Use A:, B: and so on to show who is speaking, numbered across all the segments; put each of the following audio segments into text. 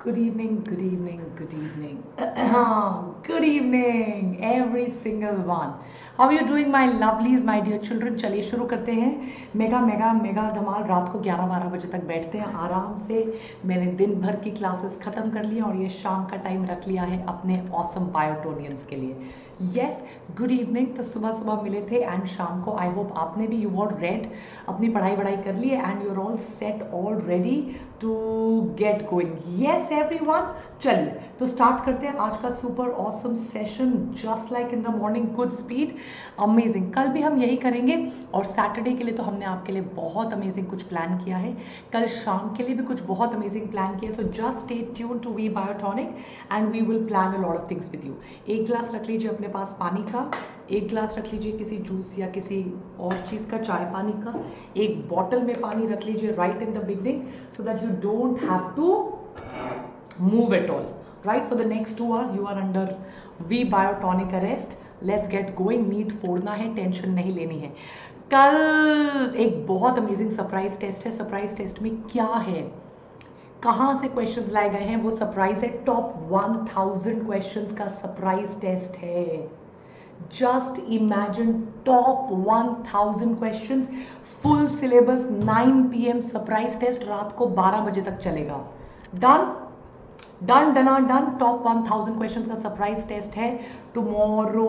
A: Good evening, good evening, good evening. Good evening, every single one. How are you doing, my lovelies, my dear children? चलिए शुरू करते हैं mega mega mega धमाल। रात को 11-12 बजे तक बैठते हैं आराम से। मैंने दिन भर की क्लासेस ख़त्म कर लिया और ये शाम का टाइम रख लिया है अपने ऑसम बायोटोनियंस के लिए। Yes, good evening. तो सुबह सुबह मिले थे एंड शाम को आई होप आपने भी यू ऑल रेड, अपनी पढ़ाई वढ़ाई कर ली है and you are all set all ready to get going. Yes everyone, चलिए तो स्टार्ट करते हैं आज का super awesome session. Just like in the morning, good speed, amazing. कल भी हम यही करेंगे और सैटरडे के लिए तो हमने आपके लिए बहुत अमेजिंग कुछ प्लान किया है। कल शाम के लिए भी कुछ बहुत अमेजिंग प्लान किया है। So just stay tune to we Biotonic and we will plan a lot of things with you. एक ग्लास रख लीजिए अपने पास पानी का, एक ग्लास रख लीजिए किसी जूस या किसी और चीज़ का, चाय पानी का, एक बॉटल में पानी रख लीजिए right in the beginning so that you don't have to move at all. Right, for the next 2 hours you are under V Biotonic arrest. Let's get going. NEET फोड़ना है, टेंशन नहीं लेनी है। कल एक बहुत अमेजिंग सरप्राइज टेस्ट है। Surprise test में क्या है, कहाँ से क्वेश्चंस लाए गए हैं, वो सरप्राइज है। टॉप 1000 क्वेश्चंस का सरप्राइज टेस्ट है। Just imagine, top 1000 questions, full syllabus, 9 PM surprise test, रात को 12 बजे तक चलेगा। डन डन डना डन। टॉप 1000 क्वेश्चंस का सरप्राइज टेस्ट है टुमारो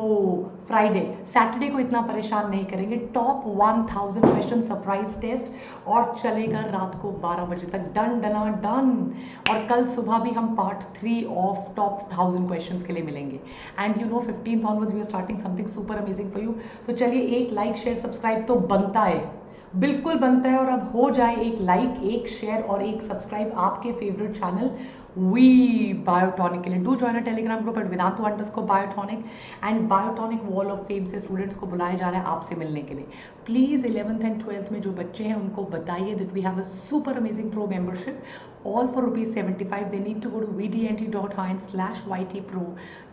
A: फ्राइडे। सैटरडे को इतना परेशान नहीं करेंगे। टॉप 1000 क्वेश्चन सरप्राइज टेस्ट और चलेगा रात को 12 बजे तक। डन डना डन। और कल सुबह भी हम पार्ट 3 ऑफ टॉप 1000 क्वेश्चंस के लिए मिलेंगे। And you know 15th onwards we are starting something super amazing for you. तो चलिए, एक लाइक शेयर सब्सक्राइब तो बनता है, बिल्कुल बनता है। और अब हो जाए एक लाइक, एक शेयर और एक सब्सक्राइब आपके फेवरेट चैनल वी बायोटॉनिक के लिए। Do join a Telegram group at Vedantu Biotonic and Biotonic wall of fame से स्टूडेंट्स को बुलाया जा रहा है आपसे मिलने के लिए। प्लीज 11th एंड 12th में जो बच्चे हैं उनको बताइए that we have a super amazing pro membership all for ₹75. They need to go to vdnt.in/ytpro.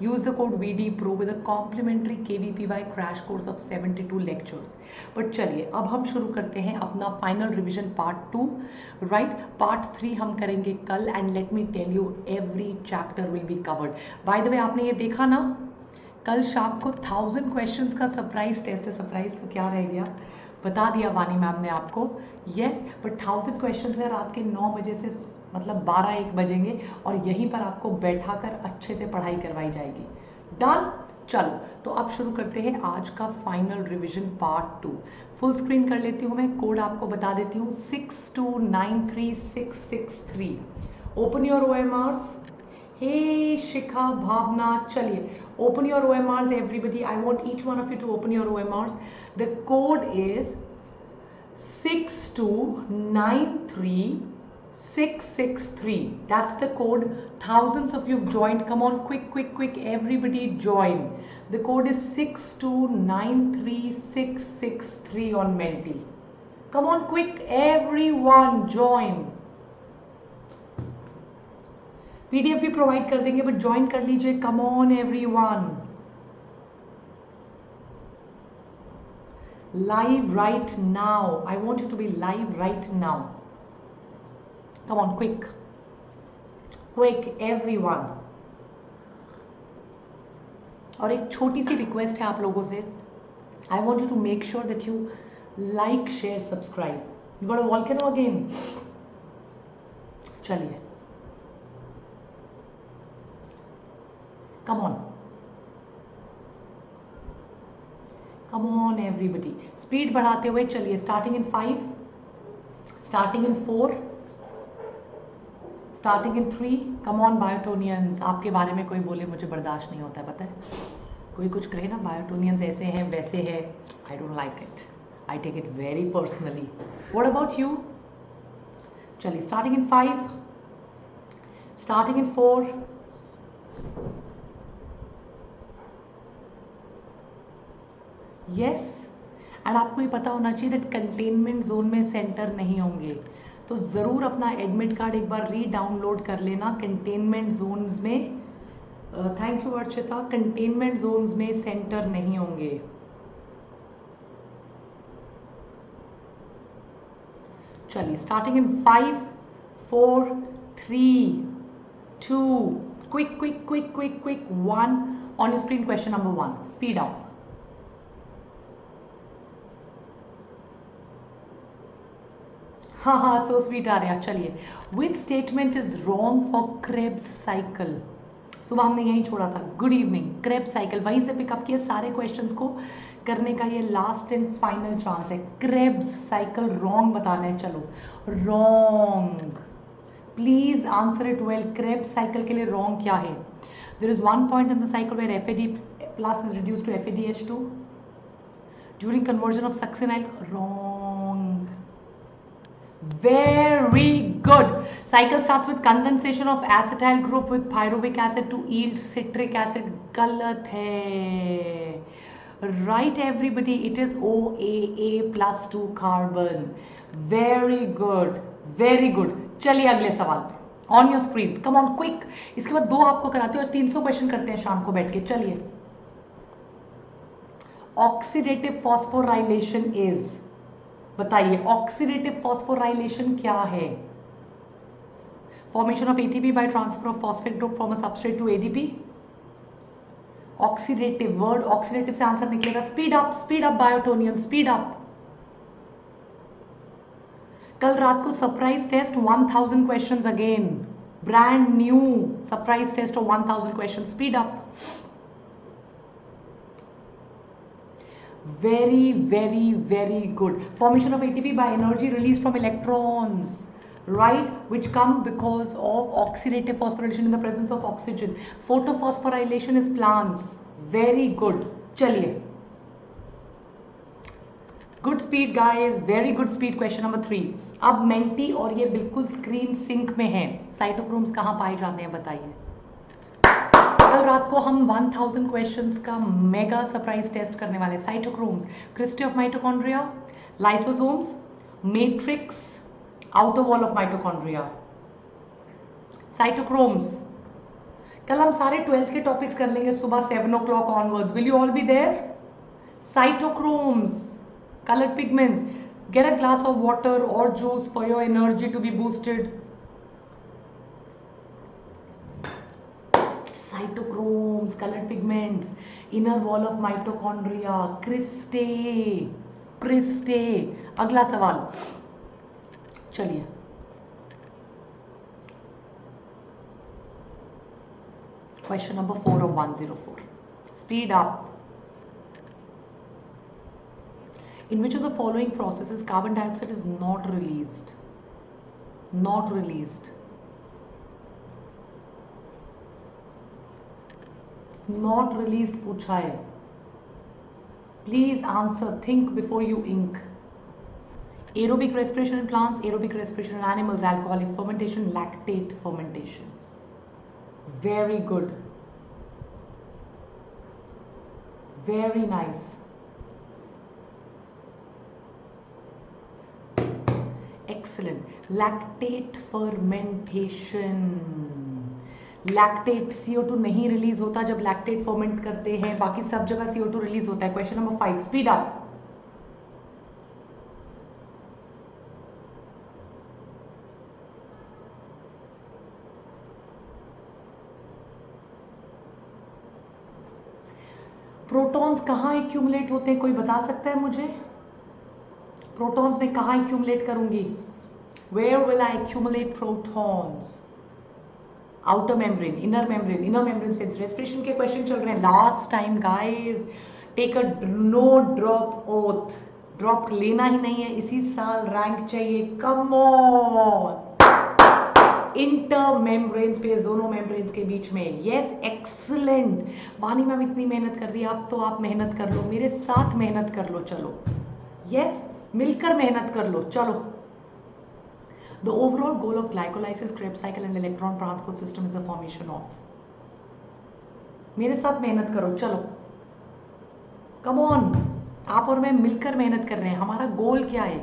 A: Use the code VDPRO with a complimentary KVPY crash course of 72 lectures. But चलिए अब हम शुरू करते हैं अपना final revision part 2। Right, part 3 हम करेंगे कल and let me tell you every chapter will be covered. By the way, आपने ये देखा ना, कल शाम को 1000 क्वेश्चंस का सरप्राइज टेस्ट है। सरप्राइज तो क्या रह गया, बता दिया वानी मैम ने आपको। यस, बट 1000 क्वेश्चंस है। रात के 9 बजे से मतलब 12-1 बजेंगे और यहीं पर आपको बैठा कर अच्छे से पढ़ाई करवाई जाएगी। डन। चलो तो अब शुरू करते हैं आज का final revision part 2। Full screen कर लेती हूँ मैं, कोड आपको बता देती हूँ 62936663। Open your OMRs। हे शिखा, भावना, चलिए open your OMRs everybody. I want each one of you to open your OMRs. The code is 6293663. That's the code. Thousands of you've joined. Come on, quick quick quick, everybody join. The code is 6293663 on Menti. Come on quick, everyone join. PDF भी provide कर देंगे but join कर लीजिए। Come on everyone, live right now. I want you to be live right now. Come on quick quick everyone. और एक छोटी सी request है आप लोगों से, I want you to make sure that you like share subscribe. You got a volcano again. चलिए, come on everybody, speed बढ़ाते हुए चलिए। Starting in 5, starting in 4, starting in 3। Come on बायोटोनियंस। आपके बारे में कोई बोले मुझे बर्दाश्त नहीं होता है, पता है। कोई कुछ कहे ना बायोटोनियंस ऐसे हैं वैसे है, I don't like it, I take it very personally. What about you? चलिए, starting in 5, starting in 4, yes. And आपको ये पता होना चाहिए दैट कंटेनमेंट जोन में सेंटर नहीं होंगे, तो ज़रूर अपना एडमिट कार्ड एक बार री डाउनलोड कर लेना। कंटेनमेंट जोन्स में, thank you Archita, containment zones में सेंटर नहीं होंगे। चलिए, starting in 5, 4, 3, 2, quick, quick, quick, quick, quick, 1. On your screen, question number 1. Speed up. हाँ, so sweet आर्या. चलिए, which statement is wrong for Krebs cycle? सुबह हमने यही छोड़ा था. Good evening. Krebs cycle वहीं से पिकअप किए. सारे क्वेश्चंस को करने का ये लास्ट एंड फाइनल चांस है. Krebs cycle रॉन्ग बताना है. चलो, wrong. Please answer it well. Krebs cycle के लिए रॉन्ग क्या है? There is one point in the cycle where FAD plus is reduced to FADH2 during conversion of succinyl. Wrong. Very good. Cycle starts with condensation of acetyl group with pyruvic acid to yield citric acid. गलत है. Right everybody, it is OAA plus 2 carbon. Very good. Very good. चलिए अगले सवाल पे. On your screens. Come on quick. इसके बाद 2 आपको कराते हैं और 300 क्वेश्चन करते हैं शाम को बैठ के. चलिए. Oxidative phosphorylation is, बताइए ऑक्सीडेटिव फॉस्फोराइलेशन क्या है? Formation of ATP by transfer of phosphate group from a substrate to ADP. Oxidative, word oxidative से आंसर निकलेगा. Speed up Biotonian, speed up. कल रात को surprise test 1000 questions again. Brand new surprise test of 1000 question. Speed up. Very, very, very good. Formation of ATP by energy released from electrons, right, which come because of oxidative phosphorylation in the presence of oxygen. Photophosphorylation is plants. Very good. चलिए. Good speed guys, very good speed. Question number 3. अब mentee और ये बिल्कुल screen sink में है. Cytochromes कहाँ पाए जाते हैं बताइए. कल रात को हम 1000 क्वेश्चंस का मेगा सरप्राइज टेस्ट करने वाले. Cytochromes, cristae of mitochondria, lysosomes, matrix, outer wall of mitochondria. Cytochromes कल हम सारे 12th के टॉपिक्स कर लेंगे सुबह 7 o'clock onwards. Will you all be there? Cytochromes, colored pigments. Get a glass of water or juice for your energy to be boosted. Cytochromes, colored pigments, inner wall of mitochondria, cristae. अगला सवाल. चलिए. Question number 4 of 104. Speed up. In which of the following processes carbon dioxide is not released? Not released. Not released पूछा है. Please answer. Think before you ink. Aerobic respiration in plants, aerobic respiration in animals, alcoholic fermentation, lactate fermentation. Very good. Very nice. Excellent. Lactate fermentation. Lactate CO2 नहीं release होता जब lactate ferment करते हैं. बाकी सब जगह CO2 रिलीज होता है. Question number 5. Speed up. Protons कहाँ एक्यूमुलेट होते हैं? कोई बता सकता है मुझे? प्रोटॉन्स में कहाँ एक्यूमुलेट करूंगी? Where will I accumulate protons? Outer membrane, inner membrane. Inner membrane पे रेस्पिरेशन के क्वेश्चन चल रहे हैं. Last time guys, take a no drop oath. Drop लेना ही नहीं है इसी साल. रैंक चाहिए. Come on. Inter membrane space, दोनों मेम्ब्रेन के बीच में. Yes, excellent. वानी मैम इतनी मेहनत कर रही है, अब तो आप मेहनत कर लो, मेरे साथ मेहनत कर लो. चलो, यस, मिलकर मेहनत कर लो. चलो. The overall goal of glycolysis, Krebs cycle and electron transport system is the formation of. मेरे साथ मेहनत करो. चलो, कम ऑन. आप और मैं मिलकर मेहनत कर रहे हैं. हमारा गोल क्या है?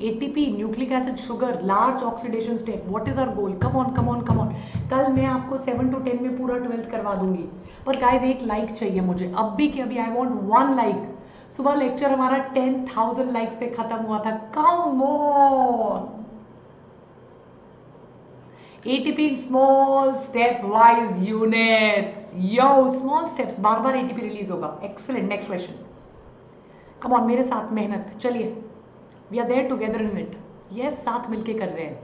A: ATP, nucleic acid, sugar, large oxidation state. What is our goal? Come on, come on, come on. कल मैं आपको 7 to 10 में पूरा 12th करवा दूंगी. पर गाइज एक लाइक चाहिए मुझे अब भी कि अभी. I want 1 like. सुबह लेक्चर हमारा 10,000 लाइक्स पे खत्म हुआ था. Come on. ATP in small step wise units. Yo, small steps, bar bar ATP release होगा. Excellent. Next question. Come on, मेरे साथ मेहनत. चलिए, we are there together in it. Yes, साथ मिलके कर रहे हैं.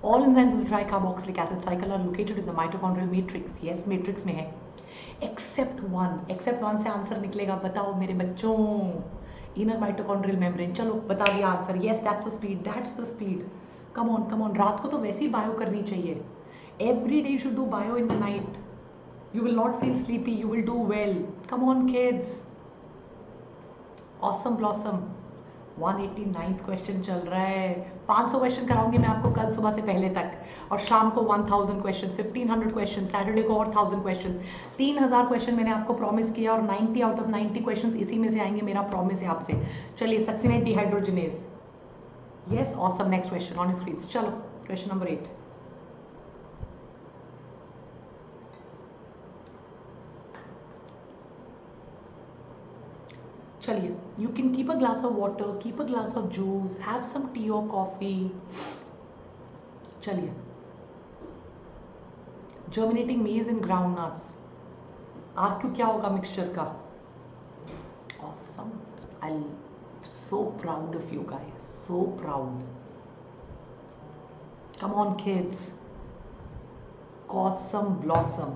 A: All enzymes of the tricarboxylic acid cycle are located in the mitochondrial matrix. Yes, matrix में है. Except one. Except one से आंसर निकलेगा. बताओ मेरे बच्चों. Inner mitochondrial membrane. चलो बता दिया answer. Yes, that's the speed. That's the speed. Come on, come on. रात को तो वैसे ही बायो करनी चाहिए. Every day you should do bio in the night. You will not feel sleepy. You will do well. Come on, kids. Awesome blossom. 189th question चल रहा है. 500 question कराऊंगी मैं आपको कल सुबह से पहले तक, और शाम को 1000 क्वेश्चन, 1500 क्वेश्चन, सैटरडे को और 1000 क्वेश्चन. 3000 क्वेश्चन मैंने आपको प्रॉमिस किया, और 90 आउट ऑफ 90 क्वेश्चन इसी में से आएंगे. मेरा प्रॉमिस है आपसे. चलिए, succinate dehydrogenase. Yes, awesome. Next question on screen. चलो, क्वेश्चन नंबर 8. चलिए, you can keep a glass of water, keep a glass of juice, have some tea or coffee. चलिए, germinating maize and groundnuts. RQ क्या होगा mixture का? Awesome. I'm so proud of you guys. So proud. Come on, kids. Awesome blossom.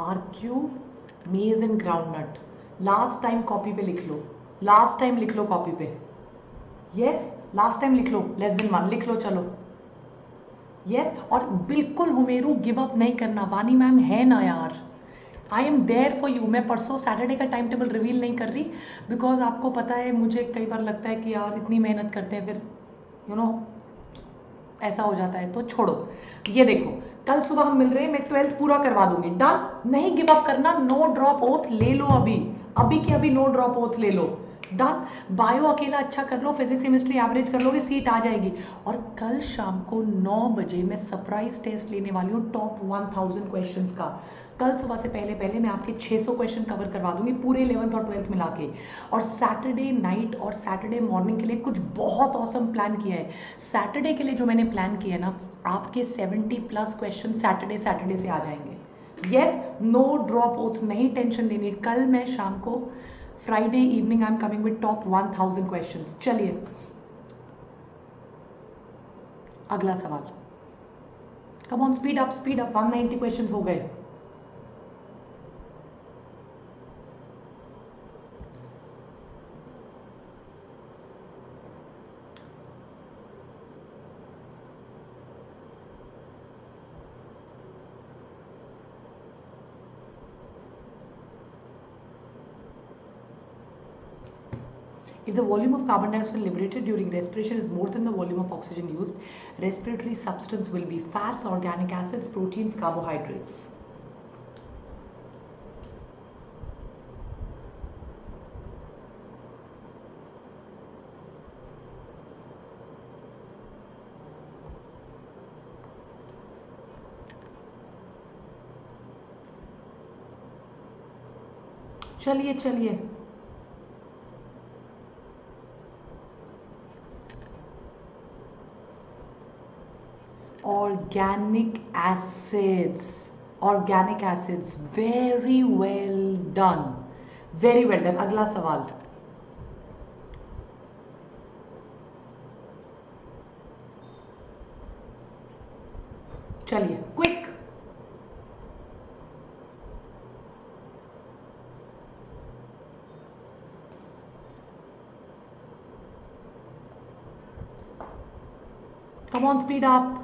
A: RQ maize and groundnut. Last time copy पे लिख लो. Last time लिख लो copy पे. Yes, last time लिख लो. Less than 1 लिख लो. चलो, यस. और बिल्कुल हुमेरू गिव अप नहीं करना. वानी मैम है ना यार. I am there for you. मैं परसों सैटरडे का टाइम टेबल रिवील नहीं कर रही, बिकॉज आपको पता है मुझे कई बार लगता है कि यार इतनी मेहनत करते हैं, फिर यू नो ऐसा हो जाता है, तो छोड़ो. ये देखो, कल सुबह हम मिल रहे हैं. मैं 12th पूरा करवा दूंगी. डन. नहीं गिव अप करना. नो ड्रॉप ओथ ले लो. अभी के अभी नो ड्रॉप ओथ ले लो. डन. बायो अकेला अच्छा कर लो, फिजिक्स केमिस्ट्री एवरेज कर लोगे, सीट आ जाएगी. और कल शाम को 9 बजे मैं सरप्राइज टेस्ट लेने वाली हूँ टॉप 1000 क्वेश्चंस का. कल सुबह से पहले मैं आपके 600 क्वेश्चन कवर करवा दूंगी, पूरे 11th और 12th मिला के. और सैटरडे नाइट और सैटरडे मॉर्निंग के लिए कुछ बहुत ऑसम प्लान किया है. सैटरडे के लिए जो मैंने प्लान किया है ना, आपके 70+ क्वेश्चन सैटरडे से आ जाएंगे. Yes, no drop oath. नहीं टेंशन लेनी. कल मैं शाम को Friday evening I am coming with top 1000 questions. चलिए, अगला सवाल. Come on, speed up. 190 questions हो गए. If the volume of carbon dioxide liberated during respiration is more than the volume of oxygen used, respiratory substance will be fats, organic acids, proteins, carbohydrates. चलिए. Organic acids. Very well done. अगला सवाल. चलिए, quick. Come on, speed up.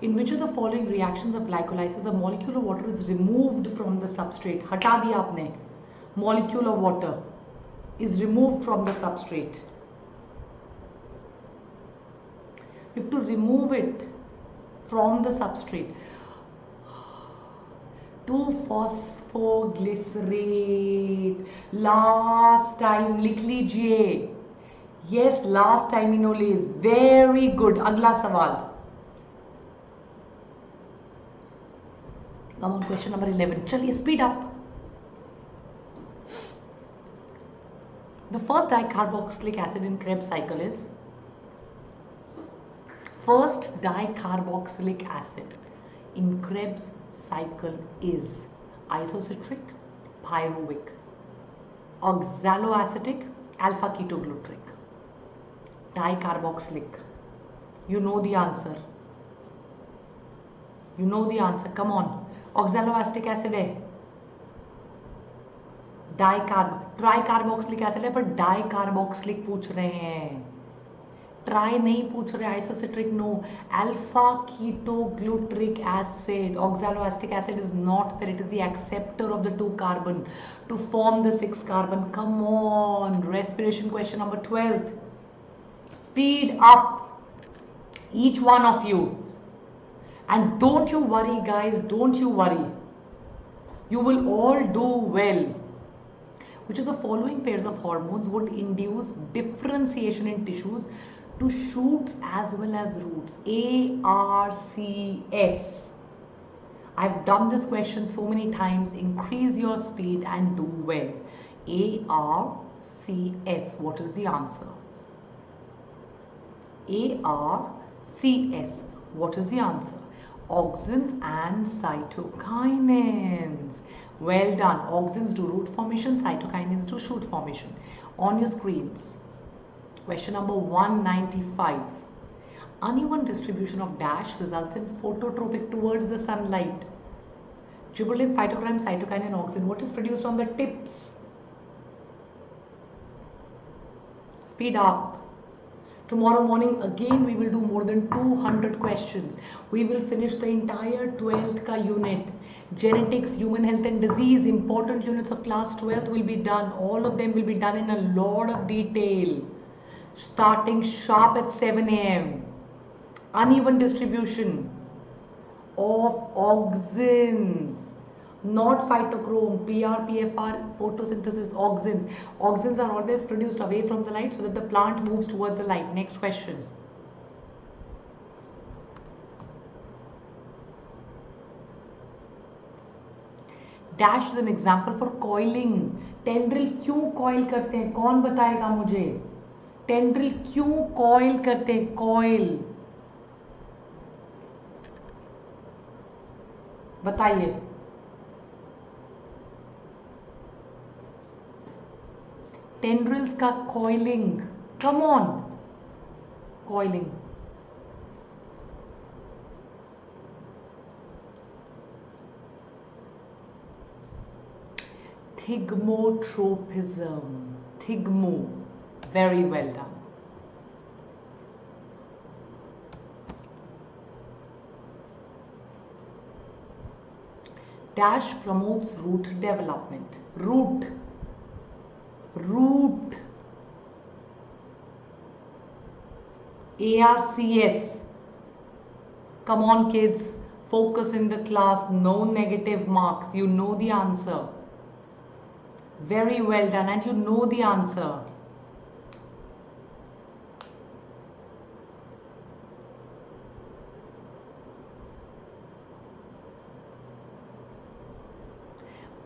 A: In which of the following reactions of glycolysis a molecule of water is removed from the substrate? हटा दिया आपने. Molecule of water is removed from the substrate. You have to remove it from the substrate. 2-phosphoglycerate. Last time लिख लीजिए. Yes, last aminolase. Very good. अगला सवाल. Come on, question number 11. चलिए, speed up. The first dicarboxylic acid in Krebs cycle is first dicarboxylic acid in Krebs cycle is isocitric, pyruvic, oxaloacetic, alpha ketogluteric. Dicarboxylic. You know the answer. You know the answer. Come on. Oxaloacetic acid है. Tricarboxylic acid है पर dicarboxylic पूछ रहे हैं. Try नहीं पूछ रहे. Isocitric no. Alpha ketoglutaric acid. Oxaloacetic acid is not there. It is the acceptor of the 2 carbon to form the 6 carbon. Come on. Respiration question number 12. Speed up, each one of you. And don't you worry, guys. Don't you worry. You will all do well. Which of the following pairs of hormones would induce differentiation in tissues to shoots as well as roots? ARCS. I've done this question so many times. Increase your speed and do well. ARCS. What is the answer? ARCS. What is the answer? Auxins and cytokinins. Well done. Auxins do root formation, cytokinins do shoot formation. On your screens, question number 195. Uneven distribution of dash results in phototropic towards the sunlight. Gibberellin, phytochrom, cytokinin, auxin. What is produced on the tips? Speed up. Tomorrow morning again we will do more than 200 questions. We will finish the entire 12th ka unit. Genetics, human health and disease, important units of class 12th will be done. All of them will be done in a lot of detail. Starting sharp at 7 a.m. Uneven distribution of auxins. Not phytochrome, PR, PFR, photosynthesis, auxins. Auxins are always produced away from the light so that the plant moves towards the light. Next question. Dash is an example for coiling. Tendril क्यों coil करते हैं? कौन बताएगा मुझे? Tendril क्यों coil करते हैं? Coil. बताइए. Tendrils का coiling. Come on. Coiling. Thigmotropism. Thigmo. Very well done. Dash promotes root development. Root. ARCS. Come on kids, focus in the class. No negative marks. You know the answer. Very well done, and you know the answer.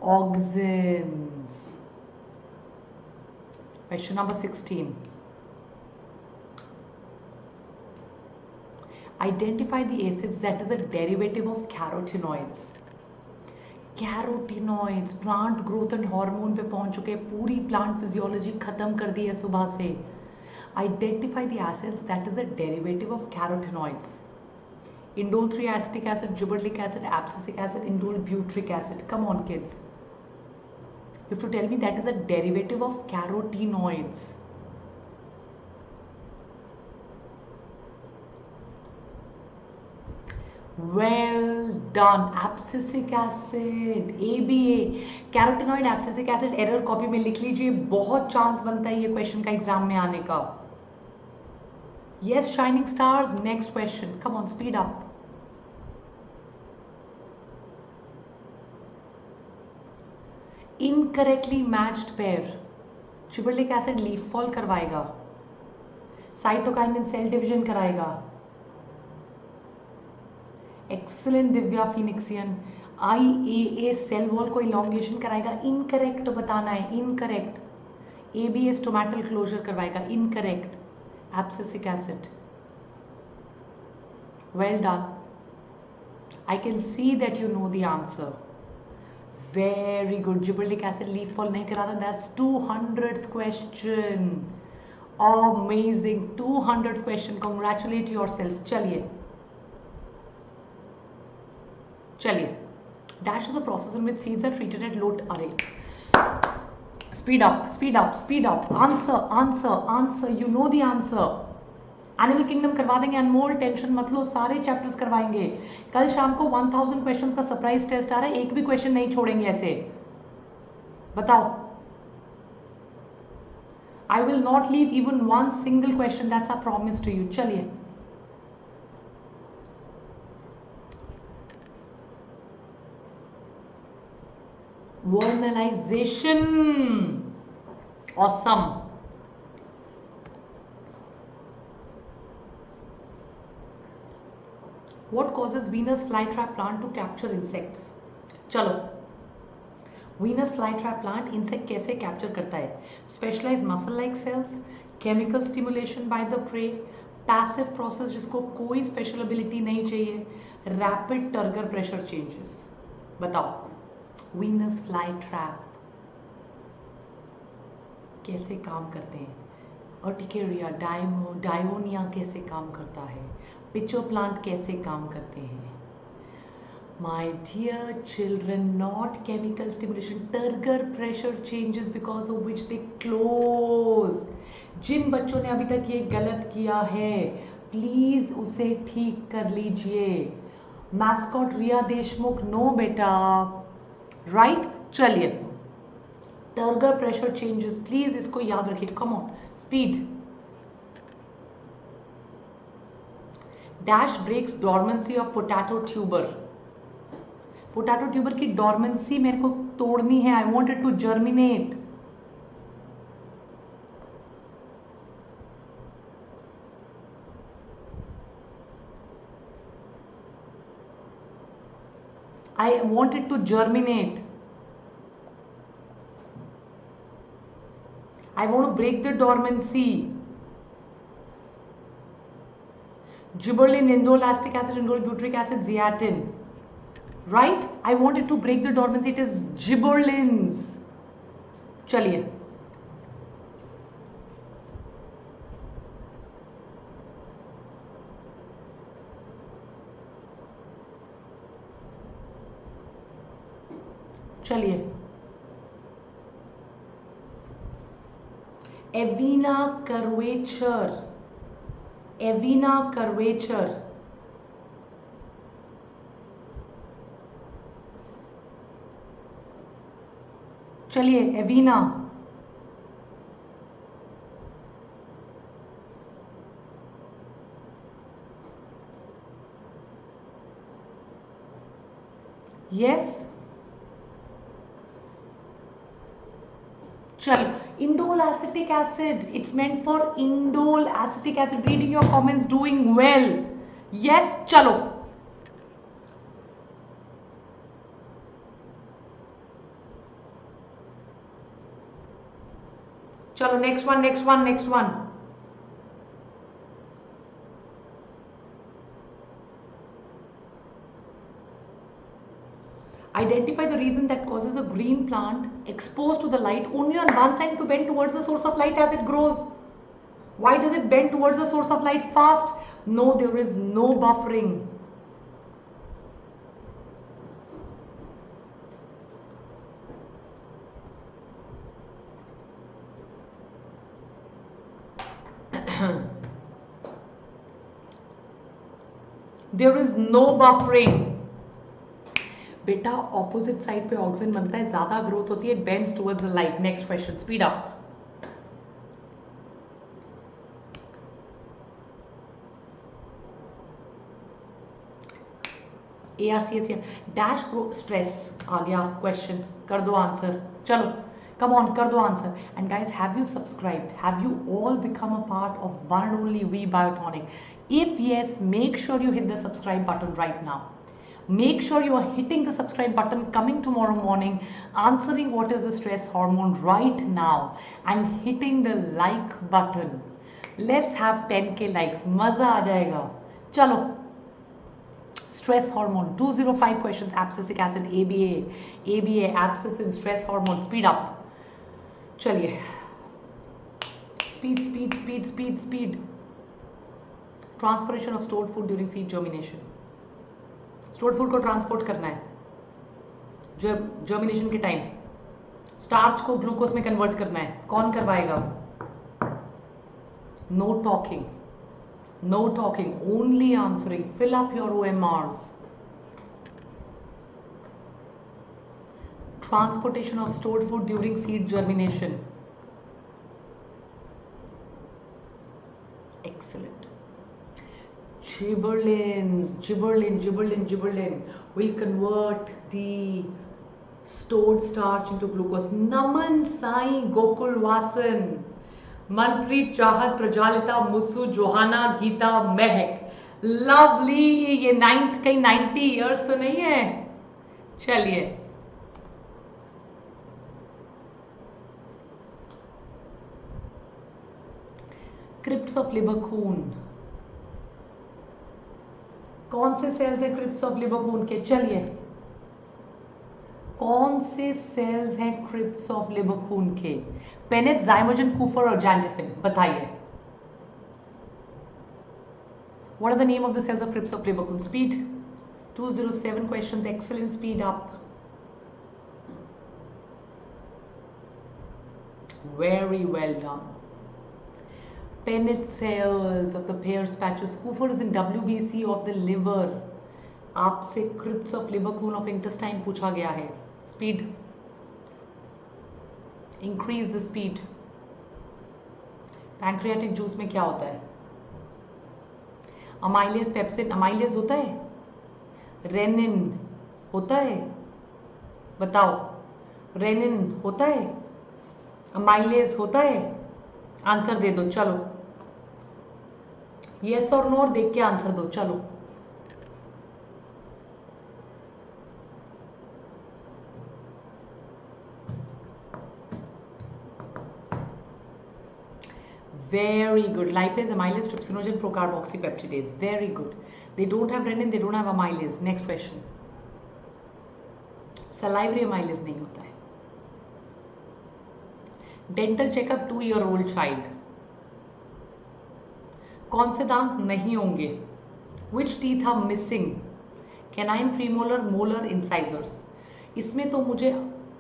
A: Auxins. Question number 16. Identify the acids that is a derivative of carotenoids. Carotenoids, plant growth and hormone पे पहुंच चुके, पूरी plant physiology खत्म कर दी है सुबह से. Identify the acids that is a derivative of carotenoids. Indole 3 acetic acid, gibberellic acid, abscisic acid, indole butyric acid. Come on kids. You have to tell me that is a derivative of carotenoids. Well done. Abscisic acid, ABA. Carotenoid abscisic acid error copy में लिख लीजिए. बहुत chance बनता है ये question का exam में आने का. Yes, shining stars. Next question. Come on, speed up. Incorrectly matched pair. Gibberellic acid leaf fall करवाएगा. Cytokinin cell division कराएगा. Excellent दिव्या फिनिक्सियन. IAA सेल वॉल को इलॉन्गेशन कराएगा. इनकरेक्ट बताना है. इनकरेक्ट. ABS stomatal closure करवाएगा, incorrect. Abscisic acid. Well done. I can see that you know the answer. Very good. Gibberellic acid leaf fall नहीं करा था. That's 200th question. Amazing. 200th question. Congratulate yourself. चलिए. Dash is a process in which seeds are treated at low array. Speed up. Answer. You know the answer. Animal kingdom करवा देंगे, अनमोल tension मत लो, सारे chapters करवाएंगे. कल शाम को 1000 questions का सरप्राइज टेस्ट आ रहा है, एक भी क्वेश्चन नहीं छोड़ेंगे ऐसे. बताओ. I will not leave even one single question, that's I promise to you. चलिए. Vernalization. Awesome. What causes Venus flytrap plant to capture insects? चलो. Venus flytrap plant insect कैसे capture करता है? Specialized muscle-like cells, chemical stimulation by the prey, passive process जिसको कोई special ability नहीं चाहिए, rapid turgor pressure changes. बताओ. Venus flytrap कैसे काम करते हैं? अर्टिकेरिया, डायोनिया कैसे काम करता है? पिचो प्लांट कैसे काम करते हैं? My dear children, not chemical stimulation, turgor pressure changes because of which they close. जिन बच्चों ने अभी तक ये गलत किया है प्लीज उसे ठीक कर लीजिए. मैस्कॉट रिया देशमुख, नो बेटा. राइट. चलिए. टर्गर प्रेशर चेंजेस, प्लीज इसको याद रखिए. Come on, speed. Dash breaks dormancy of potato tuber. Potato tuber की डॉर्मेंसी मेरे को तोड़नी है. I want it to germinate. I want it to germinate. I want to break the dormancy. Gibberellin, indole, lactic acid, indole, butyric acid, zeatin. Right? I want it to break the dormancy. It is gibberellins. चलिए. चलिए. एविना curvature. एविना curvature. चलिए. एविना. Yes. चल. Indole acetic acid. It's meant for indole acetic acid. Reading your comments, doing well. Yes. चलो. चलो. Next one. Identify the reason that causes a green plant exposed to the light only on one side to bend towards the source of light as it grows. Why does it bend towards the source of light fast? No, there is no buffering. There is no buffering. बेटा opposite side पे oxygen बनता है, ज्यादा growth होती है, it bends towards the light. Next question. Speed up. ARCS dash grow stress आ गया question. कर दो आंसर. चलो. Come on, कर दो answer. And guys, have you subscribed? Have you all become a part of one and only We Biotonic? If yes, make sure you hit the subscribe button right now. Make sure you are hitting the subscribe button coming tomorrow morning, answering what is the stress hormone right now, and hitting the like button. Let's have 10K likes. मजा आ जाएगा. चलो. Stress hormone. 205 questions. Abscisic acid, ABA, abscissin, stress hormone. Speed up. चलिए. Speed. Transpiration of stored food during seed germination. Stored food को transport करना है germination के time. Starch को glucose में कन्वर्ट करना है. कौन करवाएगा? No talking, only answering. Fill up your OMRs. Transportation of stored food during seed germination. Excellent. Gibberellin will convert the stored starch into glucose. Naman Sai Gokul Vasan, Manpreet Chahat, Prajalita, Musu, Johanna, Geeta, Mehak. Lovely. ये 9th कहीं 90 years तो नहीं है. चलिए. Crypts of Lieberkühn. कौन से sales है crypts of लिबरकून के? चलिए. कौन से सेल्स हैं क्रिप्स ऑफ लिबरकून के? पेनेट, जाइमोजन, कूफर और जैंटिफिन. बताइए. What are the name of the cells of crypts of Lieberkühn? Speed. 207 questions. Excellent. Speed up. Very well done. Pennant cells of the Peyer's patches. Kuffer is in WBC of the liver. आपसे crypts of Lieberkühn of intestine पूछा गया है. Speed. Increase the speed. Pancreatic juice में क्या होता है? Amylase, pepsin. Amylase होता है? Renin होता है? बताओ. Renin होता है? Amylase होता है? आंसर दे दो. चलो. येस और नो देख के आंसर दो. चलो. Very good. Lipase, amylase, trypsinogen, procarboxypeptidase. Very good. They don't have renin, they don't have amylase. Next question. Salivary amylase नहीं होता है. Dental checkup 2-year-old child. कौन से दांत नहीं होंगे? Which teeth are missing? Canine, premolar, molar, incisors. इसमें तो मुझे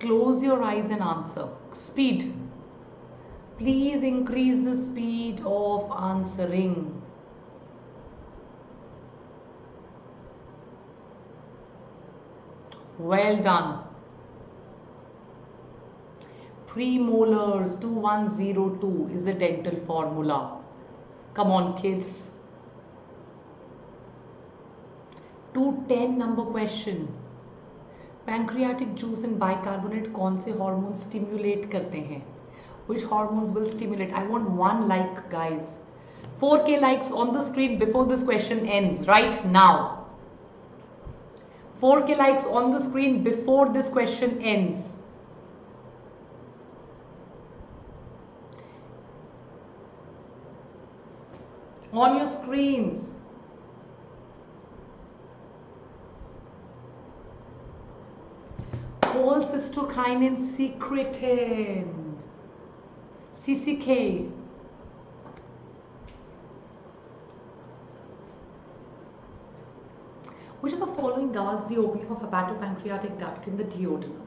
A: close your eyes and answer. Speed. Please increase the speed of answering. Well done. Premolars 2102 is the dental formula. Come on, kids. 210 number question. Pancreatic juice and bicarbonate कौन से hormones stimulate करते हैं? Which hormones will stimulate? I want 1 like, guys. 4K likes on the screen before this question ends right now. 4K likes on the screen before this question ends. On your screens. Cholecystokinin secretin. CCK. Which of the following guards the opening of hepatopancreatic duct in the duodenum?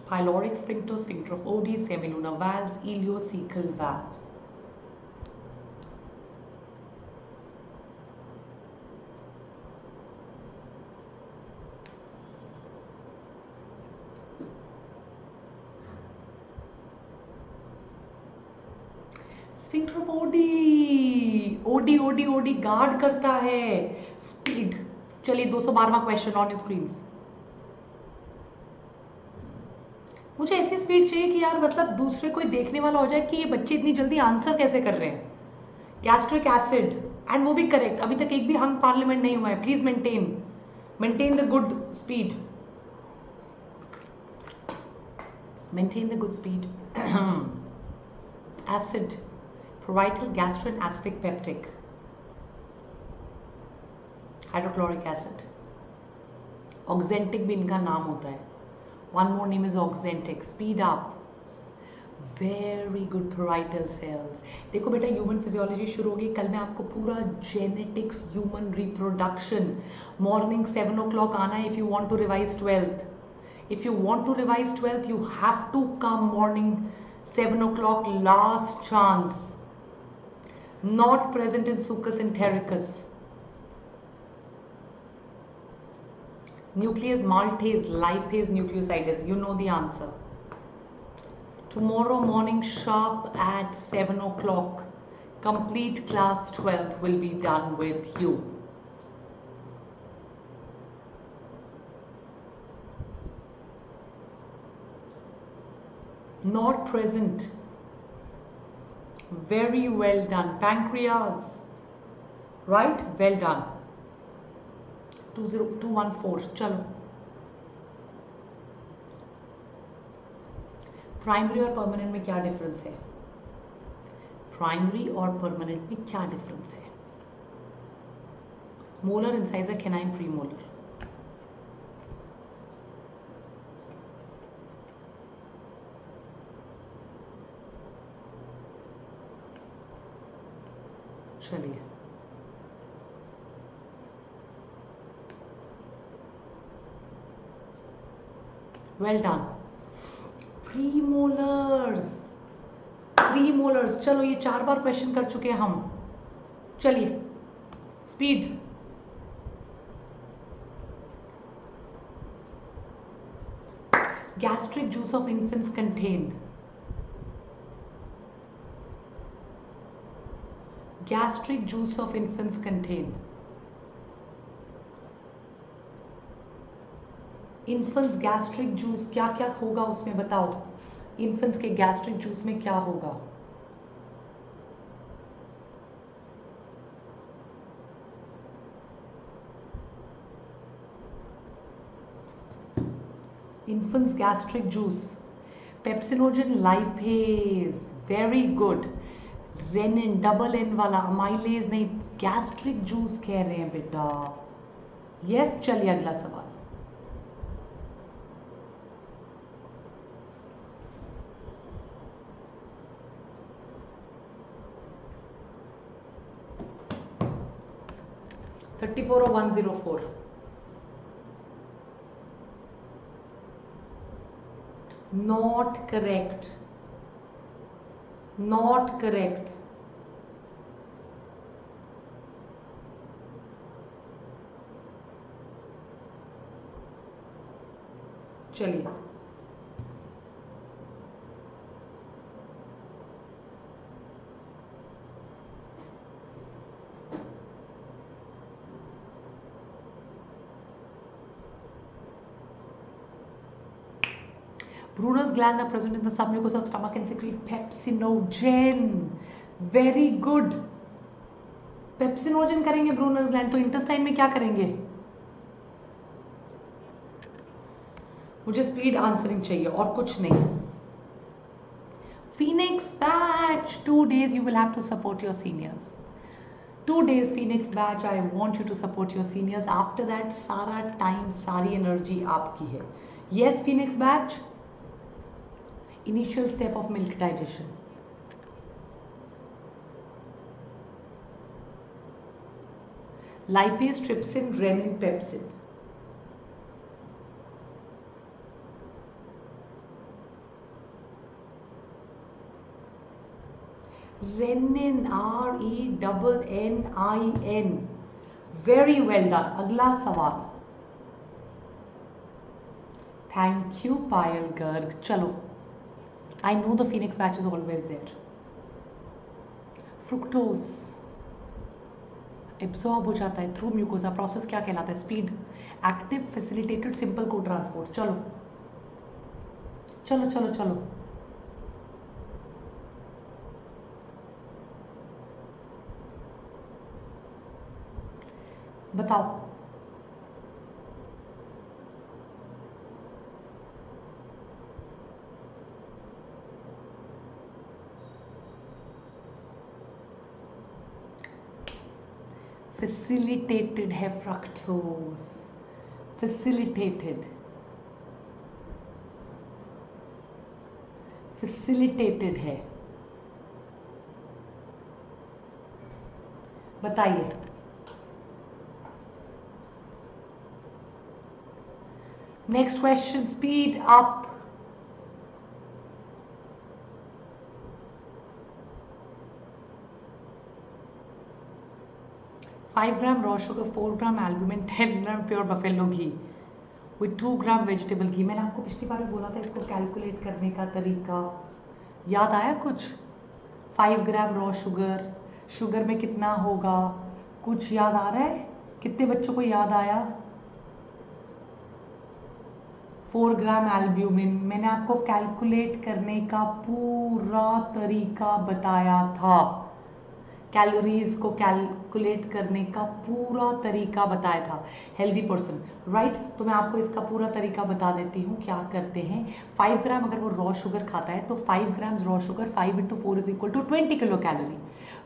A: Pyloric sphincter, sphincter of Oddi, semilunar valves, ileocecal valve. Sphincter of Oddi. Oddi guard करता है. Speed. चलिए 212वां question on screen. मुझे ऐसी speed चाहिए कि यार मतलब दूसरे कोई देखने वाला हो जाए कि ये बच्चे इतनी जल्दी आंसर कैसे कर रहे हैं। गैस्ट्रिक एसिड, एंड वो भी करेक्ट। अभी तक एक भी हंग पार्लियामेंट नहीं हुआ है। Please maintain the good speed, maintain the good speed. Acid, provital, gastrin, acidic, peptic, hydrochloric acid. Oxyntic भी इनका नाम होता है। One more name is oxyntic. Speed up, very good parietal cells। देखो बेटा, ह्यूमन फिजियोलॉजी शुरू होगी कल। मैं आपको पूरा genetics, human reproduction, morning 7 o'clock आना है if you want to revise 12th। If you want to revise 12th you have to come morning 7 o'clock, last chance. Not present in succus entericus, nucleus maltase, lipase, nucleosides, you know the answer. Tomorrow morning sharp at 7 o'clock, complete class 12th will be done with you. Not present. Very well done. Pancreas, right? Well done. 20214, चलो। Primary और permanent में क्या difference है? Primary और permanent में क्या difference है? Molar, incisor, canine, premolar. चलिए, वेल डन। प्रीमोलर्स, चलो ये 4 बार क्वेश्चन कर चुके हैं हम। चलिए, speed. Gastric juice of infants contain, gastric juice of infants contain, infants gastric juice, क्या क्या होगा उसमें बताओ। इन्फेंट्स के गैस्ट्रिक जूस में क्या होगा? Infants gastric juice, pepsinogen, lipase, very good. Rennin, double N वाला, अमाइलेज नहीं, गैस्ट्रिक जूस कह रहे हैं बेटा। यस, चलिए अगला सवाल। $34 or $104? Not correct. Not correct. चलिए, Brunner's gland are present in the submucous of stomach and secrete pepsinogen. Very good. Pepsinogen करेंगे ब्रूनर्स ग्लैंड, तो इंटेस्टाइन में क्या करेंगे? मुझे स्पीड आंसरिंग चाहिए और कुछ नहीं। Phoenix batch, 2 days you will have to support your seniors. 2 days Phoenix batch, I want you to support your seniors. After that सारा टाइम, सारी एनर्जी आपकी है। Yes Phoenix batch. Initial step of milk digestion. Lipase, trypsin, renin, pepsin. Renin, RENNIN. Very well done. अगला सवाल। Thank you पायल गर्ग। चलो, I know the Phoenix batch is always there. Fructose absorb हो जाता है through mucosa, process क्या कहलाता है? Speed, active, facilitated, simple को ट्रांसपोर्ट। चलो चलो चलो चलो, बताओ। फैसिलिटेटेड है फ्रक्टोज, फैसिलिटेटेड, फैसिलिटेटेड है, बताइए। Next question, speed up. 5 gram raw sugar, 4 gram albumin, 10 gram pure buffalo ghee with 2 gram vegetable ghee. मैंने आपको पिछली बार भी बोला था इसको कैलकुलेट करने का तरीका, याद आया कुछ? 5 ग्राम रॉ शुगर, शुगर में कितना होगा, कुछ याद आ रहा है? कितने बच्चों को याद आया? 4 ग्राम एल्ब्यूमिन। मैंने आपको कैलकुलेट करने का पूरा तरीका बताया था, कैलोरीज को कैलकुलेट करने का पूरा तरीका बताया था। Healthy person, right? तो मैं आपको इसका पूरा तरीका बता देती हूँ क्या करते हैं। 5 ग्राम अगर वो रॉ शुगर खाता है तो 5 gram raw sugar 5 into 4 is equal to 20 kilo calorie,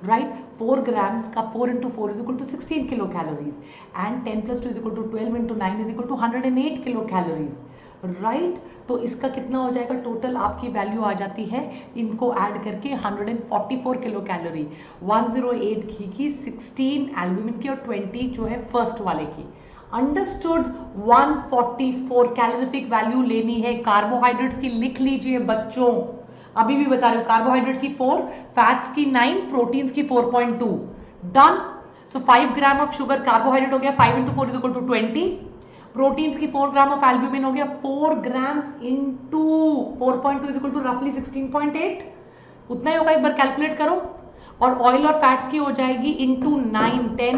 A: right? 4 grams का 4 into 4 is equal to 16 kilo calories and 10 plus 2 is equal to 12 into 9 is equal to 108 kilo calories, right? तो इसका कितना हो जाएगा total? आपकी वैल्यू आ जाती है इनको ऐड करके 144 किलो कैलोरी, 108 घी की, 16 एल्ब्यूमिन की और 20 जो है फर्स्ट वाले की। अंडरस्टूड? 144 कैलोरीफिक वैल्यू लेनी है। कार्बोहाइड्रेट्स की लिख लीजिए बच्चों, अभी भी बता रहे हो, कार्बोहाइड्रेट की 4, फैट्स की 9, प्रोटीन्स की 4.2। Done? So 5 gram of sugar carbohydrate हो गया, 5 into 4 is equal to 20। Proteins की 4 ग्राम ऑफ एल्ब्यूमिन हो गया, 4 grams into 4.2 is equal to रफली 16.8, उतना ही होगा, एक बार कैलकुलेट करो। और ऑयल और फैट्स की हो जाएगी into 9, 10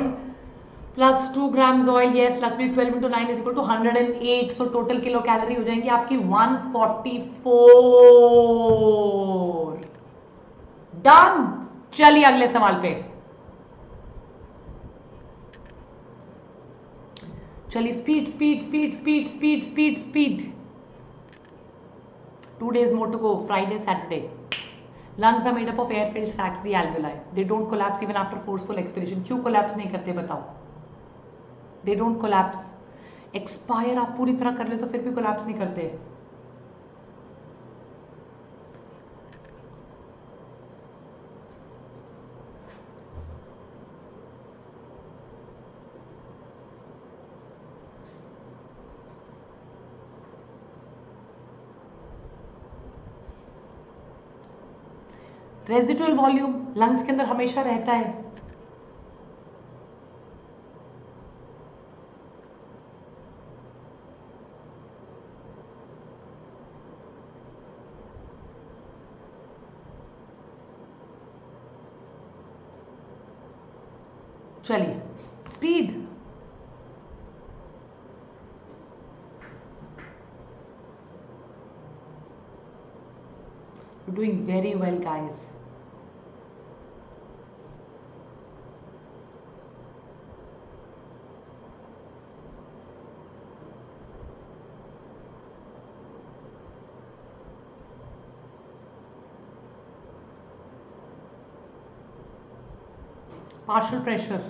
A: plus 2 grams oil, yes, रफली 12 into 9 is equal to 108। So total kilo calorie हो जाएंगी आपकी 144। डन? चलिए अगले सवाल पे चलिए। Speed speed speed speed speed speed speed. 2 days more to go, Friday, Saturday. Lungs are made up of air-filled sacs, the alveoli. They don't collapse even after forceful expiration. क्यों collapse नहीं करते बताओ? They don't collapse. Expire आप पूरी तरह कर ले तो फिर भी collapse नहीं करते। रेजिडुअल वॉल्यूम लंग्स के अंदर हमेशा रहता है। चलिए speed. Doing very well, guys. Partial pressure,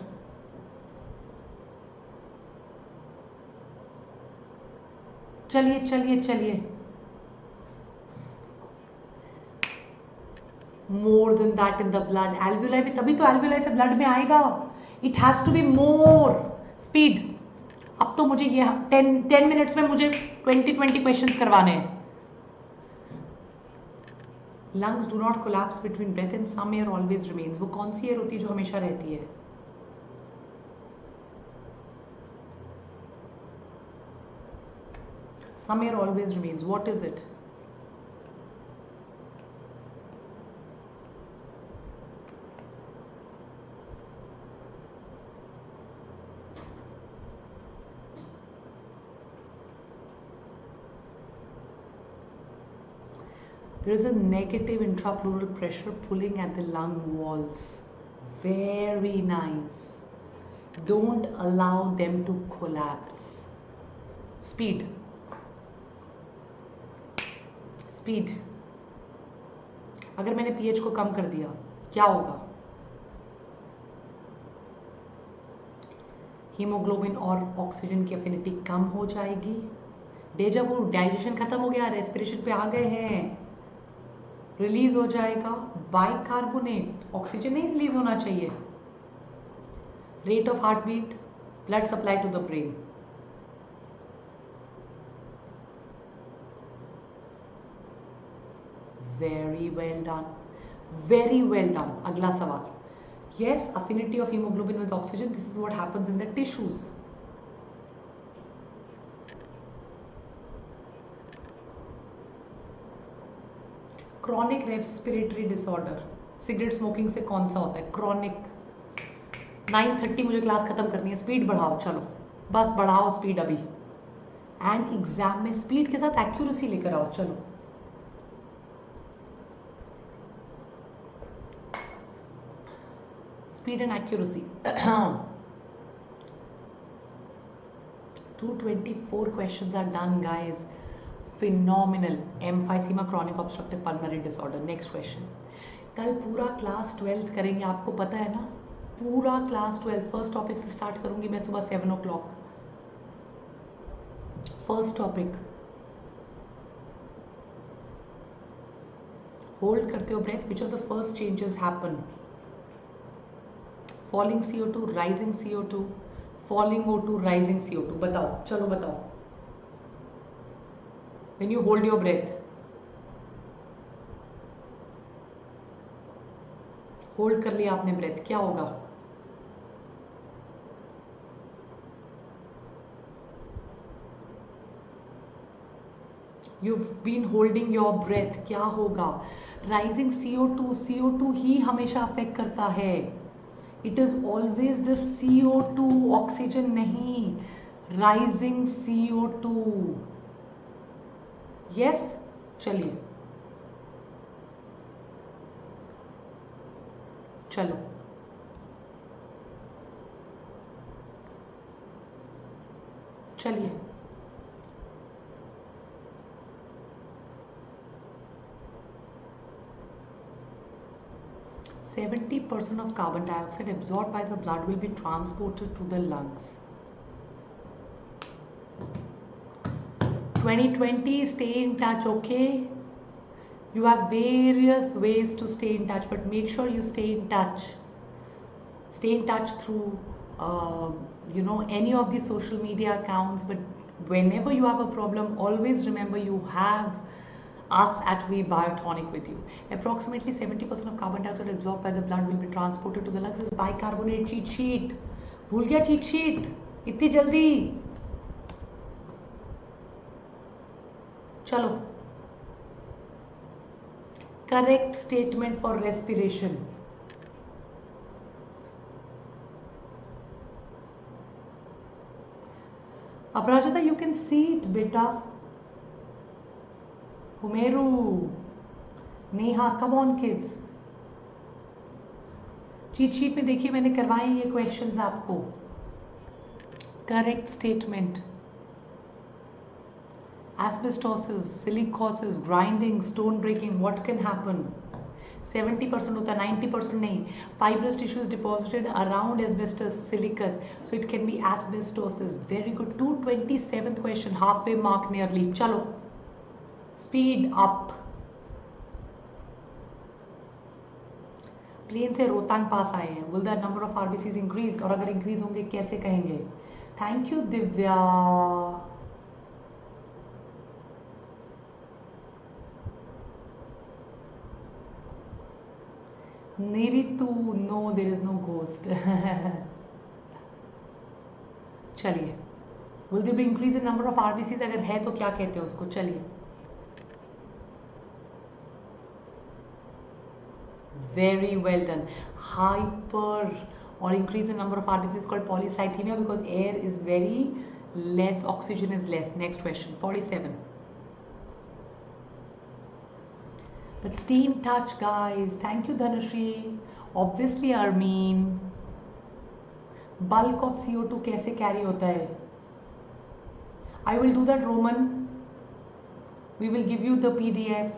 A: चलिए चलिए चलिए। More than that in the blood, alveoli भी, तभी तो एल्व्यूलाई से ब्लड में आएगा। It has to be more. Speed. अब तो मुझे ये 10 मिनट्स में मुझे 20 क्वेश्चंस करवाने हैं। Lungs do not collapse between breath and some air always remains. वो कौन सी एयर होती है जो हमेशा रहती है? Some air always remains, what is it? There is a negative intrapleural pressure pulling at the lung walls. Very nice. Don't allow them to collapse. Speed. Speed. अगर मैंने pH को कम कर दिया क्या होगा? हीमोग्लोबिन और ऑक्सीजन की एफिनिटी कम हो जाएगी. डेजा वू, डाइजेशन खत्म हो गया, रेस्पिरेशन पे आ गए हैं, रिलीज हो जाएगा बाइकार्बोनेट. ऑक्सीजन नहीं रिलीज होना चाहिए. Rate of heart beat, blood supply to the brain. Very well done, very well done. अगला सवाल. Yes, affinity of hemoglobin with oxygen. This is what happens in the tissues. Chronic respiratory disorder. Cigarette smoking से कौन सा होता है? Chronic. 9:30 मुझे class खत्म करनी है. स्पीड बढ़ाओ, चलो बस बढ़ाओ स्पीड अभी. एंड एग्जाम में स्पीड के साथ एक्यूरेसी लेकर आओ. चलो speed and accuracy. 224 questions are done, guys. Phenomenal. Emphysema, chronic obstructive pulmonary disorder. Next question. कल पूरा क्लास 12th करेंगे, आपको पता है ना. पूरा क्लास 12 फर्स्ट टॉपिक से स्टार्ट करूंगी मैं सुबह 7 o'clock. First topic. होल्ड करते हो breath. Which of the first changes happen? Falling CO2, rising CO2, falling O2, rising CO2. बताओ, चलो बताओ. When you hold your breath, hold कर लिया आपने ब्रेथ, क्या होगा? You've been holding your breath, क्या होगा? राइजिंग CO2 ही हमेशा अफेक्ट करता है. It is always the CO2, oxygen नहीं. Rising CO2. Yes? चलिए चलो चलिए. %70 of carbon dioxide absorbed by the blood will be transported to the lungs. 2020, stay in touch, okay? You have various ways to stay in touch, but make sure you stay in touch. Stay in touch through, any of the social media accounts. But whenever you have a problem, always remember you have us at We Biotonic with you. Approximately 70% of carbon dioxide absorbed by the blood will be transported to the lungs. This is bicarbonate cheat sheet. भूल गया cheat sheet इतनी जल्दी. चलो. Correct statement for respiration. Aparajita, you can see it, beta. Humeru, Neha, come on kids. Cheat sheet में देखिए मैंने करवाए ये क्वेश्चंस आपको. Correct statement. Asbestosis, silicosis, grinding, stone breaking, what can happen? 70% होता है, 90% नहीं. Fibrous tissues deposited around asbestos, silicas, so it can be asbestosis. Very good. 227th question, half way mark nearly. चलो स्पीड अप. प्लेन से Rohtang pass आए हैं. Will the number of RBCs increase? और अगर increase होंगे कैसे कहेंगे? Thank you Divya. Niritu, no, there is no ghost. चलिए. Will there be increase in number of RBCs? अगर है तो क्या कहते हैं उसको? चलिए. Very well done. Hyper or increase in number of RBCs is called polycythemia because air is very less, oxygen is less. Next question, 47. But stay in touch, guys. Thank you, Dhanashri. Obviously, Armin. Bulk of CO2 कैसे carry होता है? I will do that, Roman. We will give you the PDF.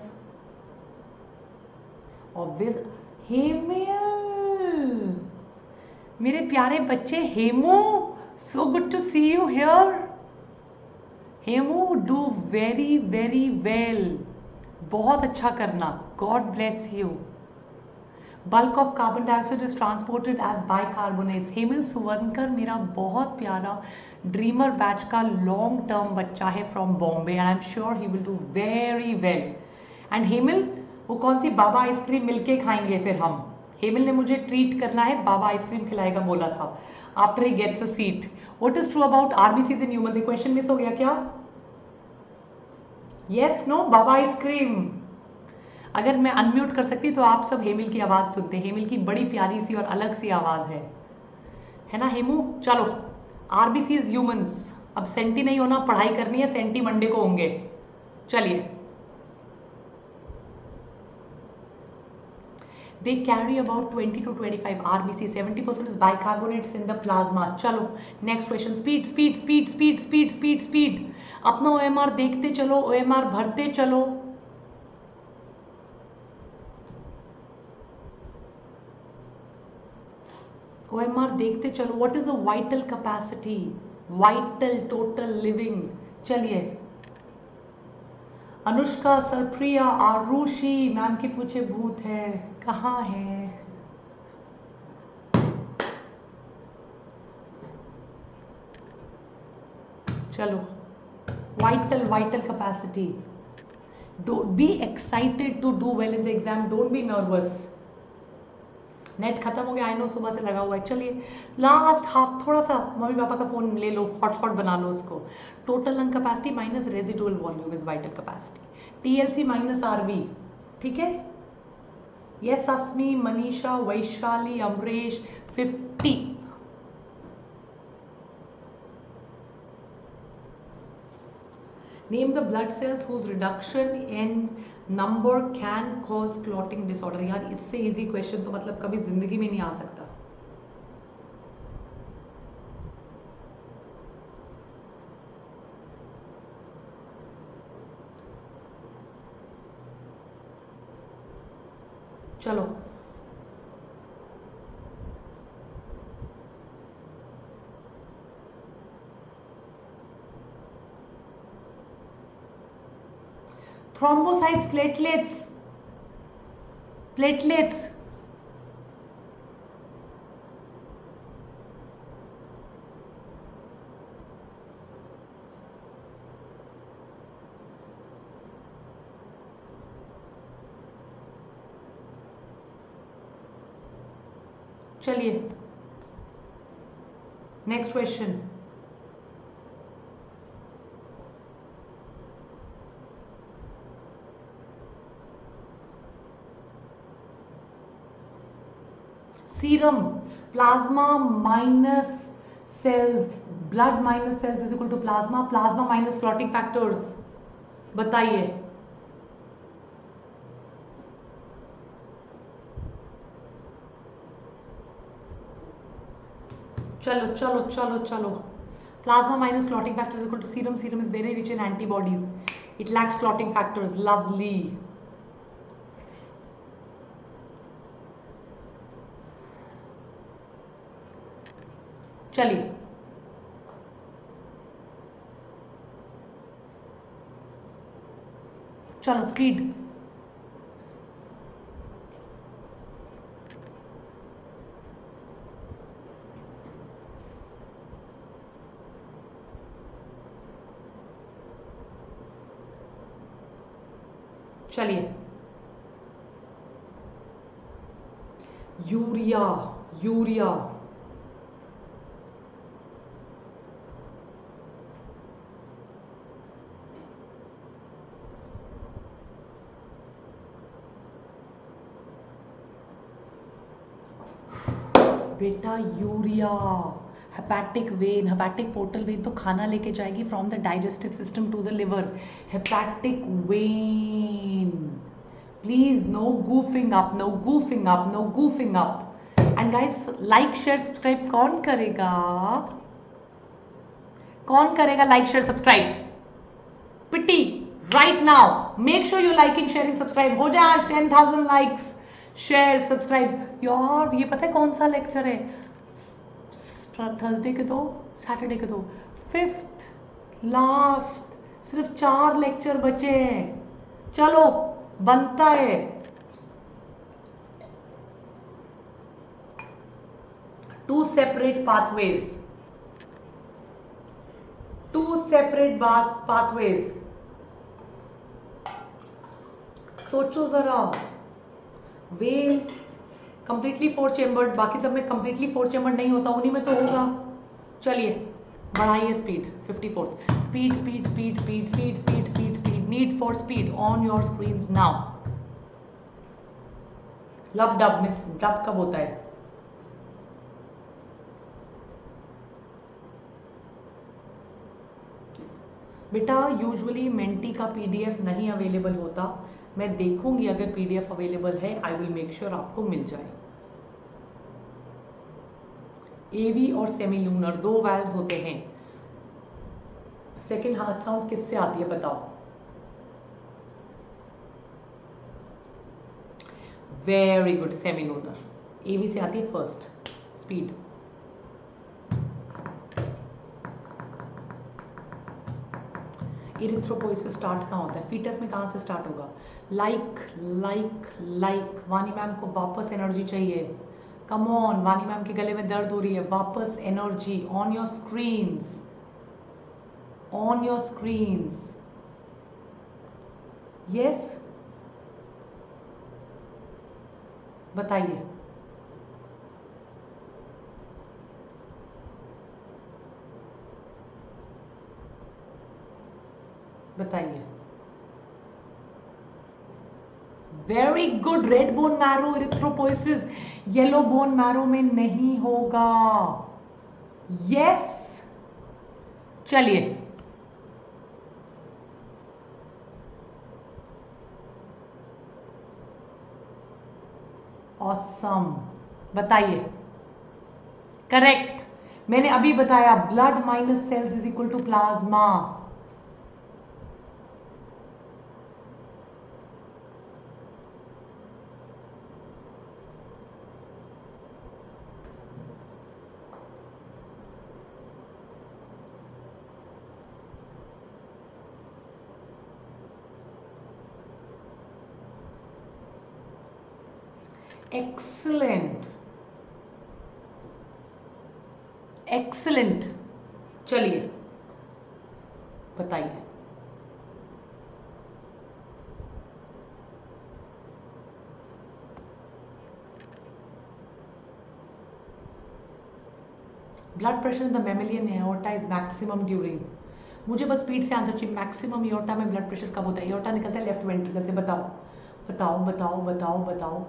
A: Obvious. Hemil, मेरे प्यारे बच्चे Hemu, so good to see you here. Hemu, do very very well. बहुत अच्छा करना. God bless you. Bulk of carbon dioxide is transported as bicarbonates. Hemil Suvarnkar मेरा बहुत प्यारा dreamer batch का लॉन्ग टर्म बच्चा है from Bombay and I am sure he will do very well. And Hemil, वो कौन सी बाबा आइसक्रीम मिलके खाएंगे फिर हम? हेमिल ने मुझे ट्रीट करना है, बाबा आइसक्रीम खिलाएगा बोला था after he gets a seat. What is true about RBCs in humans? Question miss हो गया क्या? यस, नो, बाबा आइसक्रीम. अगर मैं अनम्यूट कर सकती तो आप सब हेमिल की आवाज सुनते. हेमिल की बड़ी प्यारी सी और अलग सी आवाज है ना हेमू? चलो, आरबीसी इज ह्यूमंस. अब सेंटी नहीं होना, पढ़ाई करनी है. सेंटी मंडे को होंगे. चलिए. They carry about 20 to 25 RBC. 70% is bicarbonates in the plasma. चलो next question. Speed speed speed speed speed speed speed. अपना ओएमआर देखते चलो, ओएमआर भरते चलो. OMR देखते चलो. What is a vital capacity? Vital total living. चलिए. अनुष्का, सरप्रिया, आरुषि मैम के पूछे भूत है, कहाँ है? चलो. Vital capacity. Don't be excited to do well in the exam. Don't be nervous. Net खत्म हो गया, आई नो सुबह से लगा हुआ है. चलिए लास्ट हाफ, थोड़ा सा मम्मी पापा का फोन ले लो, हॉटस्पॉट बना लो उसको. Total lung capacity minus residual volume is vital capacity. TLC minus RV. ठीक है. Yes Asmi, Manisha, Vaishali, Amresh. 50. Name the blood cells whose reduction in number can cause clotting disorder. यार इससे इजी क्वेश्चन तो मतलब कभी जिंदगी में नहीं आ सकता. चलो. Thrombocytes, platelets. चलिए next question. Serum, plasma minus cells, blood minus cells is equal to plasma. Plasma minus clotting factors. बताइए. चलो चलो चलो चलो. Plasma minus clotting factors is equal to serum. Serum is very rich in antibodies. It lacks clotting factors. Lovely. चलिए. चलो speed. चलिए. Urea, urea. बेटा urea. Hepatic vein, hepatic portal vein तो खाना लेके जाएगी from the digestive system to the liver. Hepatic when. Please, no goofing up, no goofing up, no goofing up. And guys, like, share, subscribe कौन करेगा? कौन करेगा like, share, subscribe? पिट्टी, right now. Make sure you liking, sharing, subscribe. हो जाए आज 10,000 likes, share, subscribe. यार ये पता है कौन सा लेक्चर है? थर्सडे के दो, सैटरडे के दो, 5th लास्ट, सिर्फ 4 लेक्चर बचे हैं. चलो बनता है. Two separate pathways. Two separate pathways. सोचो जरा. वेल कंप्लीटली 4 चेम्बर्ड, बाकी सब में कंप्लीटली 4 चेम्बर्ड नहीं होता, उन्हीं में तो होगा. चलिए बढ़ाइए speed. 54th speed speed speed speed speed speed speed speed. Need for speed on your screens now. लब डब मिस डब कब होता है? बेटा यूजुअली मेंटी का पीडीएफ नहीं अवेलेबल होता. मैं देखूंगी अगर पीडीएफ अवेलेबल है, आई विल मेक श्योर आपको मिल जाए. एवी और सेमी लूनर 2 वैल्व्स होते हैं. सेकंड हार्ट साउंड किससे आती है बताओ? Very good, semi lunar. AV से आती है फर्स्ट स्पीड. इरिथ्रोपोइसिस स्टार्ट कहाँ होता है? फीटस में कहाँ से स्टार्ट होगा? Like like like. वानी मैम को वापस एनर्जी चाहिए. कम ऑन, वानी मैम के गले में दर्द हो रही है. वापस energy on your screens, on your screens. Yes बताइए. बताइए. Very good. Red bone marrow erythropoiesis yellow bone marrow में नहीं होगा. यस चलिए. ऑसम. बताइए. करेक्ट. मैंने अभी बताया blood minus cells is equal to plasma. Excellent excellent. चलिए बताइए. Blood pressure in the mammalian aorta is maximum during. मुझे बस स्पीड से आंसर चाहिए. मैक्सिमम एओर्टा में ब्लड प्रेशर कब होता है? एओर्टा निकलता है लेफ्ट वेंट्रिकल से. बताओ बताओ बताओ बताओ बताओ.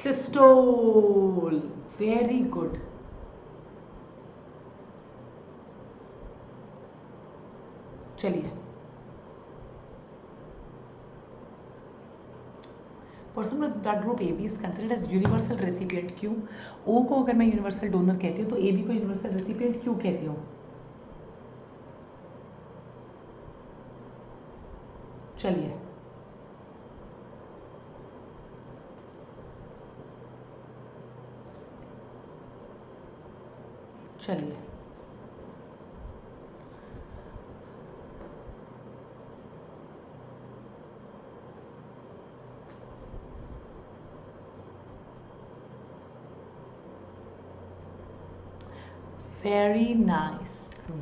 A: सिस्टोल. Very good. चलिए. Person with blood group A B is considered as universal recipient. क्यों? ओ को अगर मैं यूनिवर्सल डोनर कहती हूँ तो ए बी को यूनिवर्सल रेसिपिएंट क्यों कहती हूँ? चलिए. चलिए. Very nice.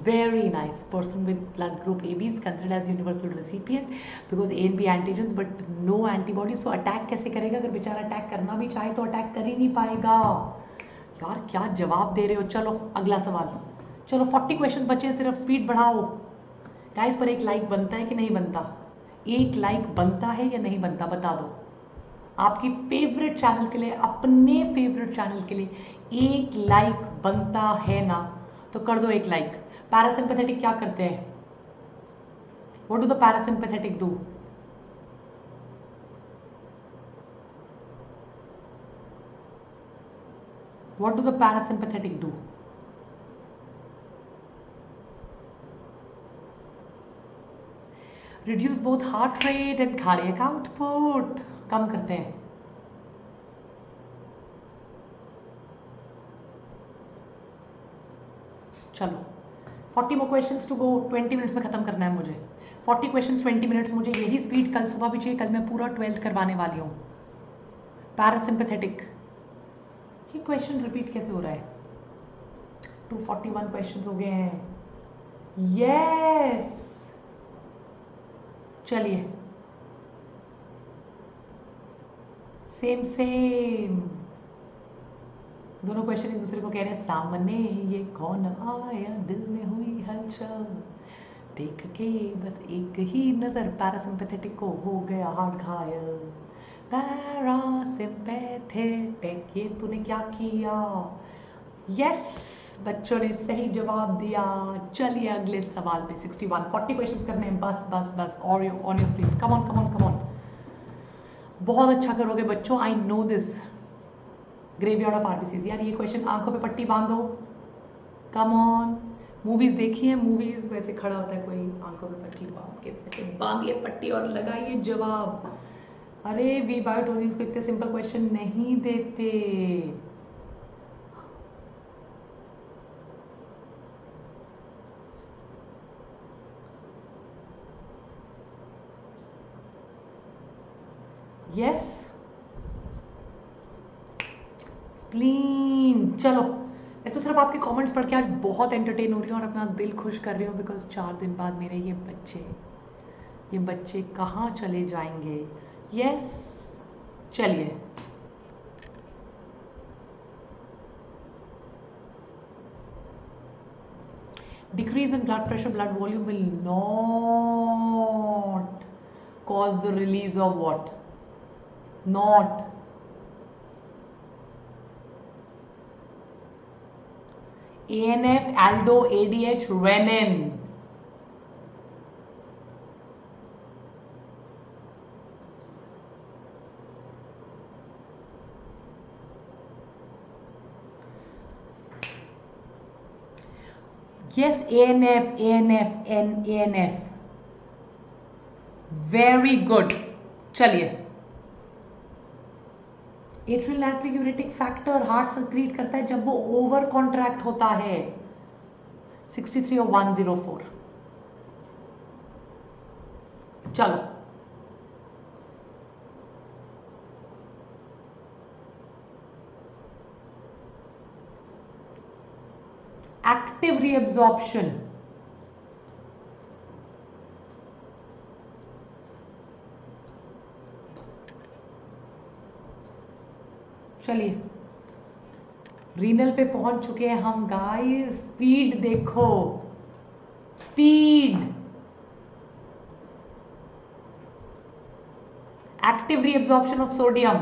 A: Very nice. Person with blood group AB is considered as universal recipient because A and B antigens but no antibody. So attack कैसे करेगा? अगर बेचारा अटैक करना भी चाहे तो अटैक कर ही नहीं पाएगा. यार क्या जवाब दे रहे हो. चलो अगला सवाल. चलो 40 क्वेश्चन बचे हैं, सिर्फ स्पीड बढ़ाओ गाइस। पर एक लाइक बनता है कि नहीं बनता? एक लाइक बनता है या नहीं बनता, बता दो। आपकी फेवरेट चैनल के लिए, अपने फेवरेट चैनल के लिए एक लाइक बनता है ना? तो कर दो एक लाइक। पैरासिम्पैथेटिक क्या करते हैं? What do the parasympathetic do? What do the parasympathetic do? Reduce both heart rate and cardiac output, कम करते हैं। चलो 40 more questions to go, 20 minutes में खत्म करना है मुझे। 40 क्वेश्चंस 20 मिनट्स, मुझे यही स्पीड कल सुबह भी चाहिए। कल मैं पूरा 12th करवाने वाली हूँ। पैरासिम्पैथेटिक, ये क्वेश्चन रिपीट कैसे हो रहा है? 241 क्वेश्चंस हो गए हैं। यस, चलिए सेम सेम, दोनों क्वेश्चन एक दूसरे को कह रहे हैं, सामने ये कौन आया, दिल में हुई हलचल, देख के बस एक ही नजर, पैरासिम्पैथेटिक को हो गया हार्ट घायल। पैरासिम्पैथेटिक, ये तूने क्या किया? यस, बच्चों ने सही जवाब दिया। चलिए अगले सवाल पे 61, 40 क्वेश्चंस करने हैं, बस बस बस। और on your screen, come on come on come on. बहुत अच्छा करोगे बच्चों, I know this. Graveyard of RBCs, यार ये क्वेश्चन, आंखों पे पट्टी बांधो, कम ऑन। मूवीज देखी है? मूवीज वैसे खड़ा होता है कोई, आंखों पे पट्टी बांध के ऐसे बांधिए पट्टी और लगाइए जवाब। अरे वी बायोटोनिक्स को इतने सिंपल क्वेश्चन नहीं देते। Yes, spleen. चलो मैं तो सिर्फ आपके कमेंट्स पढ़ के आज बहुत एंटरटेन हो रही हूँ और अपना दिल खुश कर रही हूँ, बिकॉज 4 दिन बाद मेरे ये बच्चे कहाँ चले जाएंगे? यस, चलिए decrease in blood pressure, blood volume will not cause the release of what? Not ANF, aldo, ADH, renin. Yes, ANF, ANF, ANF. Very good. चलिए, एट्रियल नाइट्रोयूरेटिक फैक्टर हार्ट सक्रीट करता है जब वो ओवर कॉन्ट्रैक्ट होता है। 63 और 104। चलो एक्टिव रीअब्जॉर्प्शन, चलिए रीनल पे पहुंच चुके हैं हम गाइस। स्पीड देखो, speed. Active reabsorption of sodium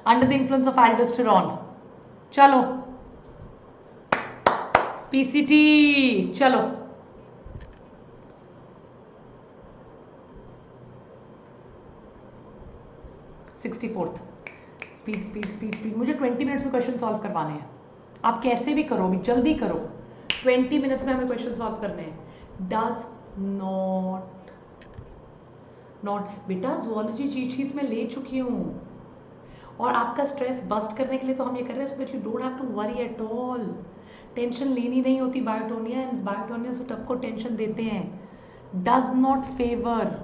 A: under the influence of aldosterone. चलो पीसीटी, चलो sixty fourth. Speed speed speed speed, मुझे 20 मिनट्स में क्वेश्चन सॉल्व करवाने हैं। आप कैसे भी करो, भी जल्दी करो, 20 मिनट्स में हमें क्वेश्चन सॉल्व करने हैं। डज नॉट बेटा जूलॉजी चीट शीट्स में ले चुकी हूँ, और आपका स्ट्रेस बस्ट करने के लिए तो हम ये कर रहे हैं, so that you don't have to worry at all. Tension लेनी नहीं होती। बायोटोनियंस सबको टेंशन देते हैं। डज नॉट फेवर,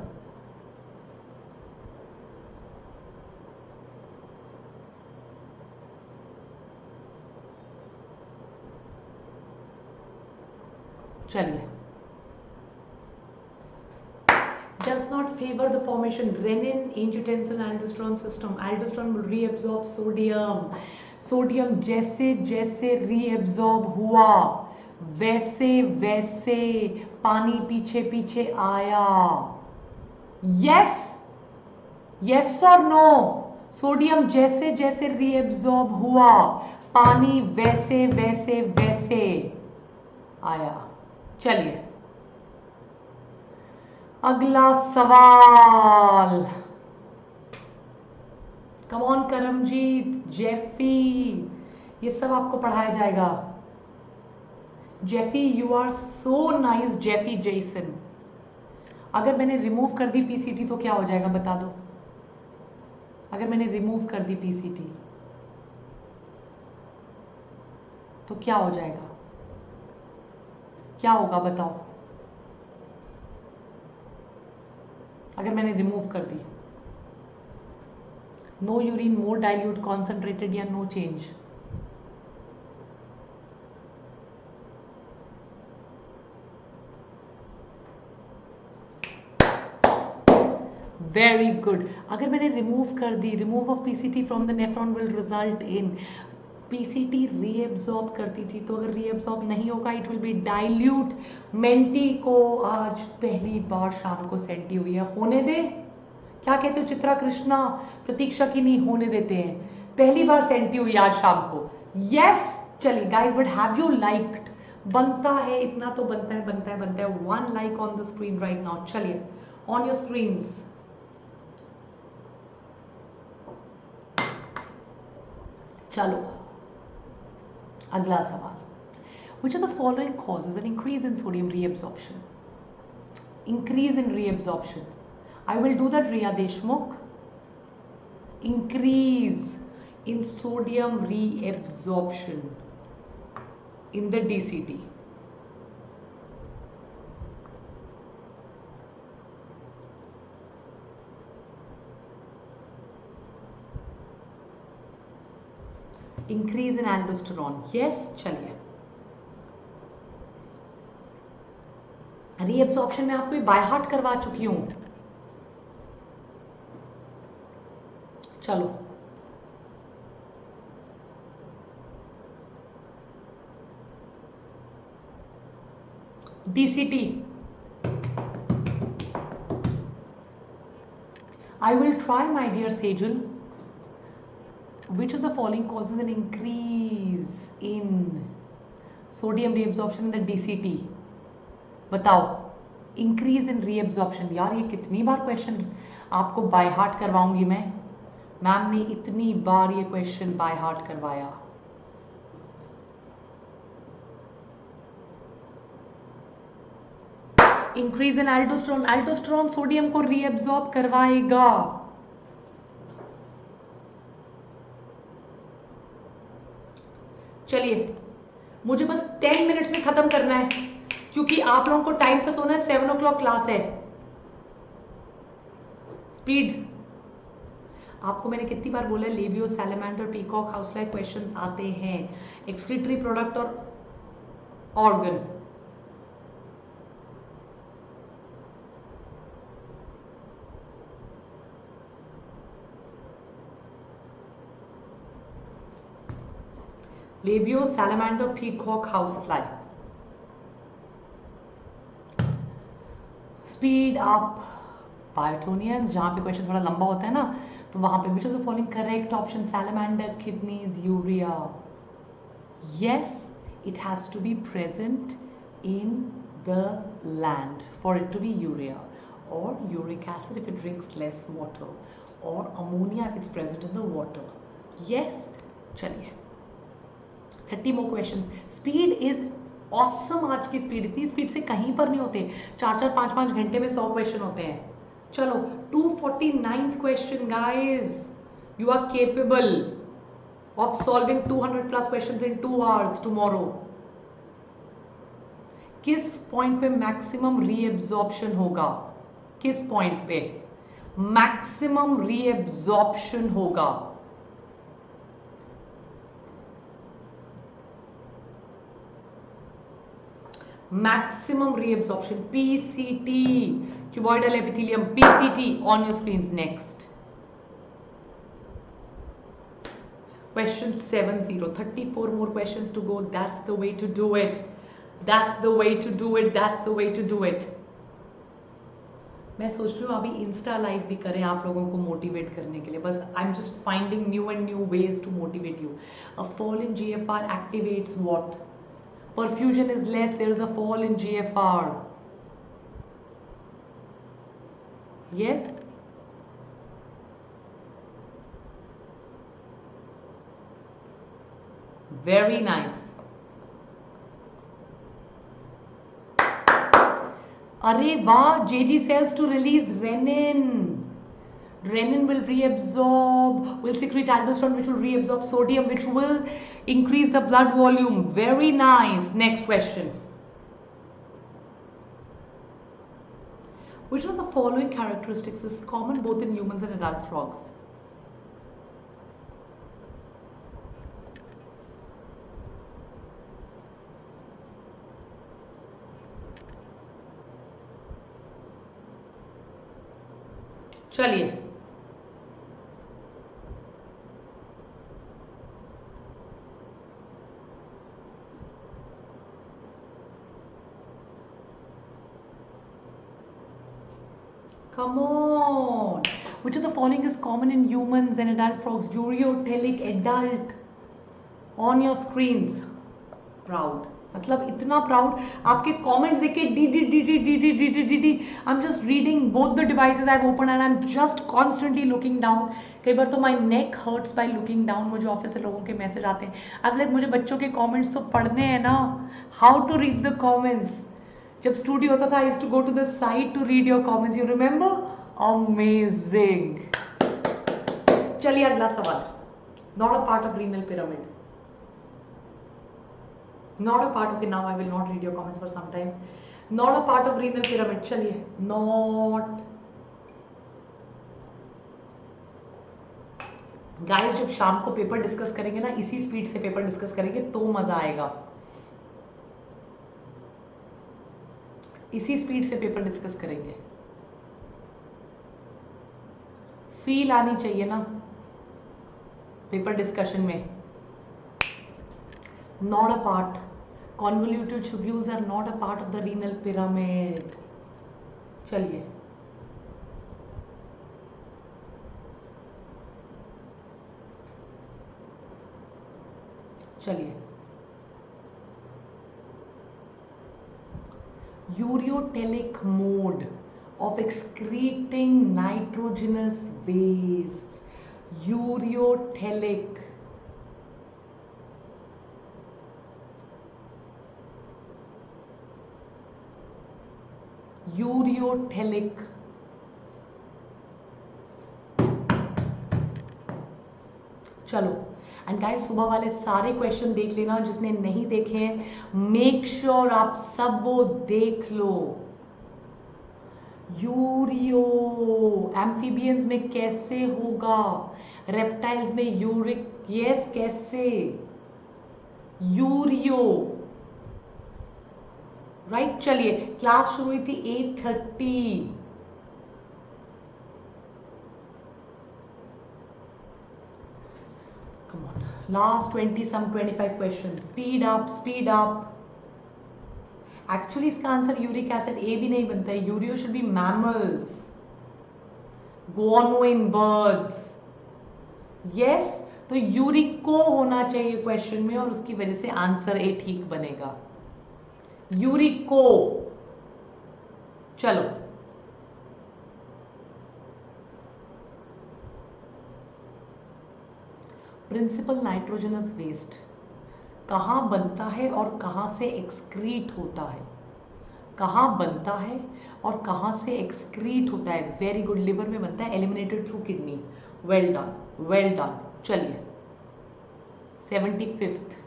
A: चलिए does not favor the formation renin angiotensin aldosterone system. Aldosterone will reabsorb sodium. Sodium जैसे जैसे रीएब्जॉर्ब हुआ वैसे वैसे पानी पीछे पीछे आया। यस, यस और नो। सोडियम जैसे जैसे रीएब्सॉर्ब हुआ, पानी वैसे वैसे वैसे आया। चलिए अगला सवाल। कम ऑन करमजीत, जेफी, ये सब आपको पढ़ाया जाएगा। Jeffy you are so nice, Jeffy Jason. अगर मैंने रिमूव कर दी पीसीटी तो क्या हो जाएगा बता दो। अगर मैंने रिमूव कर दी पीसीटी तो क्या हो जाएगा, क्या होगा बताओ। अगर मैंने रिमूव कर दी, no urine, more dilute, concentrated या नो चेंज। Very good. अगर मैंने रिमूव कर दी, remove of PCT from the nephron will result in, PCT reabsorb करती थी तो अगर रीएब्सॉर्ब नहीं होगा it will be dilute. Menti को आज पहली बार शाम को सेंटी हुई है, होने दे। क्या कहते हो चित्रा कृष्णा, प्रतीक्षा की नहीं होने देते हैं, पहली बार सेंटी हुई आज शाम को। यस चलिए guys, but have you liked? बनता है इतना तो बनता है, बनता है, बनता है। 1 like on the screen right now. चलिए ऑन योर स्क्रीन्स। चलो अगला सवाल। Which of the following causes an increase in sodium reabsorption? Increase in reabsorption. I will do that, Riya Deshmukh. Increase in sodium reabsorption in the DCT. Increase in aldosterone. Yes, चलिए। Reabsorption में आपको by heart करवा चुकी हूं। चलो DCT, I will try, my dear Sejal. Which of the following causes an increase in sodium reabsorption in the DCT? बताओ। Increase in reabsorption. यार ये कितनी बार क्वेश्चन आपको बाय हार्ट करवाऊंगी मैं, मैम ने इतनी बार ये क्वेश्चन बाय हार्ट करवाया। Increase in aldosterone, aldosterone sodium को रीएब्सॉर्ब करवाएगा। चलिए मुझे बस 10 मिनट्स में खत्म करना है क्योंकि आप लोगों को टाइम पे सोना है, 7 o'clock क्लास है। स्पीड। आपको मैंने कितनी बार बोला, labio, salamander, peacock, housefly questions आते हैं। एक्सक्रीटरी प्रोडक्ट और organ. Labio, salamander, peacock, housefly. Speed up. बायोटोनियंस, जहां पे क्वेश्चन थोड़ा लंबा होता है ना, तो वहां पे which of the following correct option, salamander, kidneys, urea. Yes, it has to be present in the land for it to be urea, or uric acid if it drinks less water, or ammonia if it's present in the water. Yes, चलिए 30 more questions. Speed is awesome। आज की speed, इतनी speed से कहीं पर नहीं होते। 4-4, 5-5 घंटे में 100 क्वेश्चन होते हैं। चलो 249th question guys, you are capable of solving 200+ questions in 2 hours tomorrow. किस पॉइंट पे मैक्सिमम रीएब्सॉर्प्शन होगा? किस पॉइंट पे मैक्सिमम रीएब्सॉर्प्शन होगा? Maximum reabsorption, PCT, cuboidal epithelium, PCT on your screens next. Question 70, 34 more questions to go. That's the way to do it. That's the way to do it. That's the way to do it. मैं सोच रही हूँ अभी Insta live भी करें आप लोगों को मोटिवेट करने के लिए. बस I am just finding new and new ways to motivate you. A fall in GFR activates what? Perfusion is less, there is a fall in GFR. Yes? Very nice. अरे वाह, JG cells to release renin. Renin will reabsorb, will secrete aldosterone, which will reabsorb sodium, which will increase the blood volume. Very nice. Next question. Which of the following characteristics is common both in humans and adult frogs? चलिए, come on. Which of the following is common in humans and adult frogs? Ureotelic adult. On your screens. Proud. मतलब इतना proud. आपके comments देखे D D D D D D D D D D. I am just reading both the devices I have open and I am just constantly looking down. कई बार तो माई नेक hertz by looking down. मुझे office से लोगों के message आते हैं. अब like मुझे बच्चों के कमेंट्स तो पढ़ने हैं ना. How to read the comments. जब स्टूडियो होता था I used to go to the site to read your comments. You remember? Amazing. चलिए अगला सवाल. Not a part of renal pyramid. Not a part. Okay, now I will not read your comments for some time. Not a part of renal pyramid. चलिए, not. Guys, जब शाम को paper discuss करेंगे ना, इसी स्पीड से paper discuss करेंगे तो मजा आएगा. इसी स्पीड से पेपर डिस्कस करेंगे. फील आनी चाहिए ना पेपर डिस्कशन में. Not a part. Convoluted tubules are not a part of the renal pyramid. चलिए, चलिए. Ureotelic mode of excreting nitrogenous wastes. Ureotelic. Ureotelic. चलो एंड गाइस, सुबह वाले सारे क्वेश्चन देख लेना. जिसने नहीं देखे हैं मेक श्योर आप सब वो देख लो. यूरियो एम्फीबियंस में कैसे होगा? रेप्टाइल्स में यूरिक. यस, कैसे? यूरियो. राइट. चलिए, क्लास शुरू हुई थी 8:30. Come on, last 25 question. Speed up, speed up. Actually इसका आंसर यूरिक एसिड. ए भी नहीं बनता है. Urea should be mammals. Guano in birds. Yes, तो यूरिको होना चाहिए क्वेश्चन में और उसकी वजह से आंसर ए ठीक बनेगा. यूरिको. चलो, प्रिंसिपल नाइट्रोजनस वेस्ट कहां बनता है और कहां से एक्सक्रीट होता है? कहां बनता है और कहां से एक्सक्रीट होता है? Very good. लिवर में बनता है, eliminated through kidney. Well done, well done. चलिए, 75th.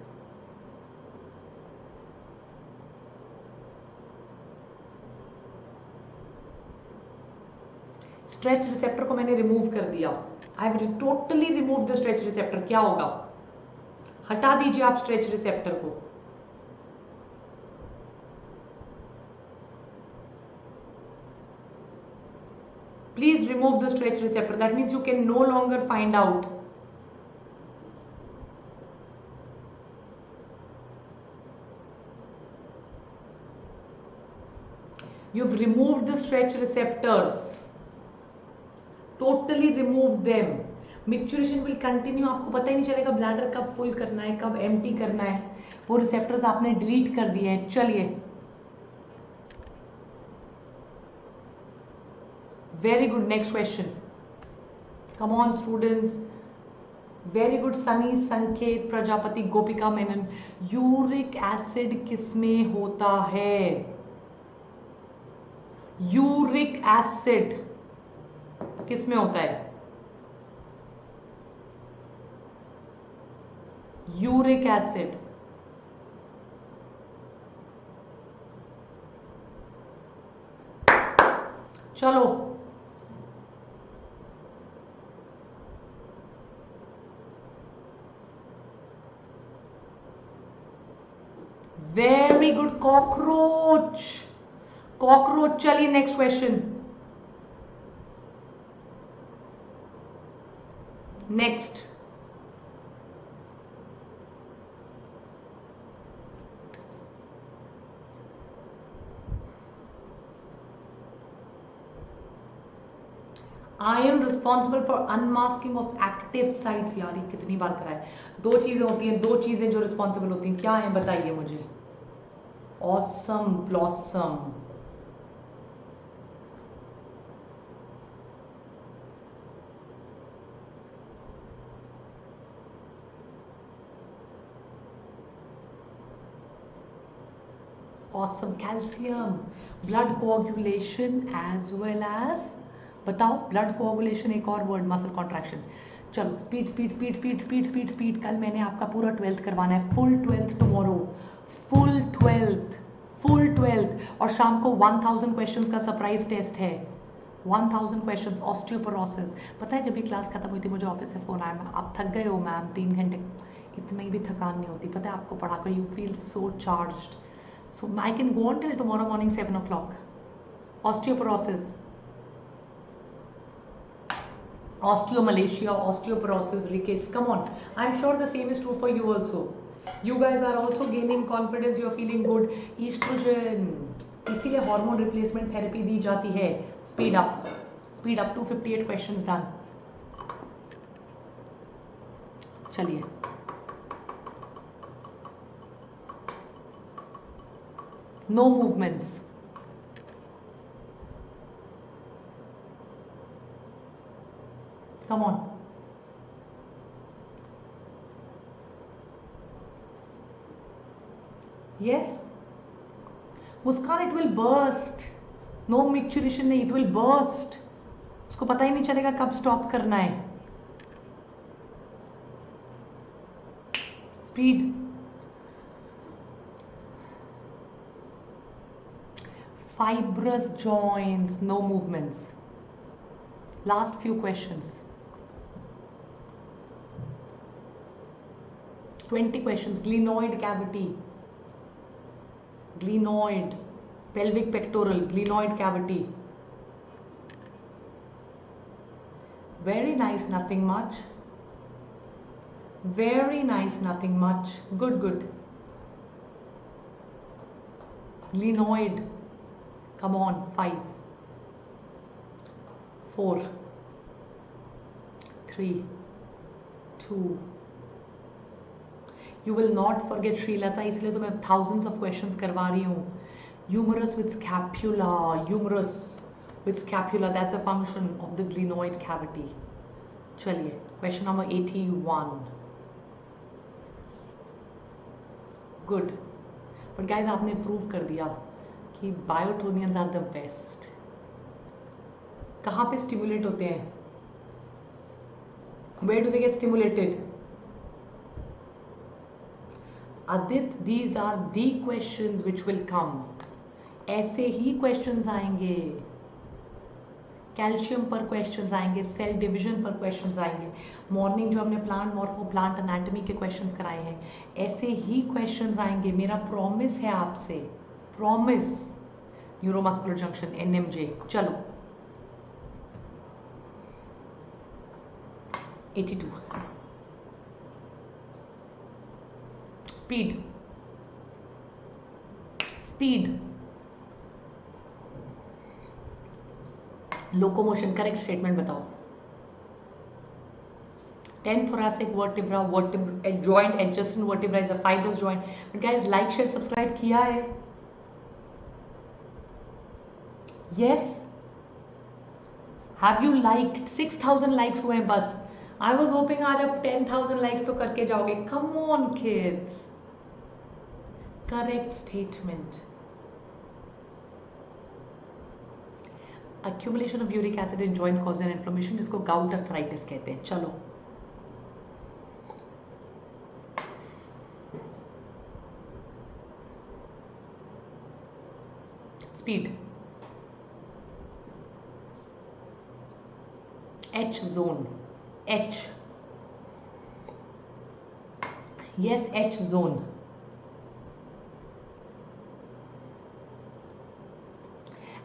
A: स्ट्रेच रिसेप्टर को मैंने रिमूव कर दिया. I have totally remove the stretch receptor. क्या होगा? हटा दीजिए आप स्ट्रेच रिसेप्टर को. Please remove the stretch receptor. That means you can no longer find out. You've removed the stretch receptors, totally removed them. Micturition will continue, आपको पता ही नहीं चलेगा ब्लैडर कब फुल करना है, कब एम्प्टी करना है, वो रिसेप्टर्स आपने डिलीट कर दिए हैं. चलिए, very good. Next question. Come on students. Very good. Sunny, संकेत, प्रजापति, गोपिका मेनन. यूरिक एसिड किसमें होता है? यूरिक एसिड किसमें होता है? Uric acid. चलो, वेरी गुड. कॉकरोच. कॉकरोच. चलिए next question. Next. I am responsible for unmasking of active sites. यार ये कितनी बार कराए. दो चीजें होती हैं, दो चीजें जो रिस्पॉन्सिबल होती हैं, क्या है बताइए मुझे. Awesome blossom. Awesome. Calcium. Blood coagulation as well as, बताओ, ब्लड कोआगुलेशन एक और वर्ड, मसल कॉन्ट्रैक्शन. चलो, speed speed speed speed speed speed speed. कल मैंने आपका पूरा 12th करवाना है, full 12th tomorrow, full 12th, full 12th. और शाम को 1000 क्वेश्चंस का सरप्राइज टेस्ट है. 1000 क्वेश्चंस. ऑस्टियोपोरोसिस. पता है जब ये क्लास खत्म हुई थी मुझे ऑफिस से फोन आया, आप थक गए हो मैम 3 घंटे. इतनी भी थकान नहीं होती, पता है आपको पढ़ाकर you feel so charged. So I can go on till tomorrow morning 7 o'clock. Osteoporosis, osteomalacia, osteoporosis, rickets. Come on. I'm sure the same is true for you also. You guys are also gaining confidence. You're feeling good. Estrogen. इसीलिए hormone replacement therapy दी जाती है. Speed up, speed up. 258 questions done. चलिए, no movements. Come on. Yes. Muskan, it will burst. No micturition नहीं, it will burst. उसको पता ही नहीं चलेगा कब स्टॉप करना है. Speed. Fibrous joints, no movements. Last few questions. 20 questions. Glenoid cavity. Glenoid. Pelvic pectoral. Glenoid cavity. Very nice, nothing much. Very nice, nothing much. Good, good. Glenoid. Come on. 5, 4, 3, 2. You will not forget Srilata, इसलिए तो मैं thousands of questions करवा रही हूँ. Humerus with scapula. Humerus with scapula. That's a function of the glenoid cavity. चलिए, question number 81. Good. But guys, आपने prove कर दिया कि बायोटोनियंस आर द बेस्ट. कहाँ पे स्टिमुलेट होते हैं? Where do they get stimulated? आदित, these are the questions which will come. ऐसे ही क्वेश्चंस आएंगे. कैल्शियम पर क्वेश्चंस आएंगे, सेल डिवीजन पर क्वेश्चंस आएंगे. मॉर्निंग जो हमने प्लांट मॉर्फो, प्लांट एनाटॉमी के क्वेश्चंस कराए हैं, ऐसे ही क्वेश्चंस आएंगे. मेरा प्रॉमिस है आपसे, प्रॉमिस. Neuromuscular junction, NMJ. चलो, 82. Speed, speed. Locomotion, correct statement बताओ. 10 thoracic vertebra, joint adjacent vertebra is a fibrous joint. But guys, like, share, subscribe किया है? Yes. Have you liked? 6,000 likes हुए बस. I was hoping आज आप 10,000 likes तो करके जाओगे. Come on kids. Correct statement. Accumulation of uric acid in joints causes an inflammation जिसको gout arthritis कहते हैं. चलो. Speed. H zone. H. Yes, H zone.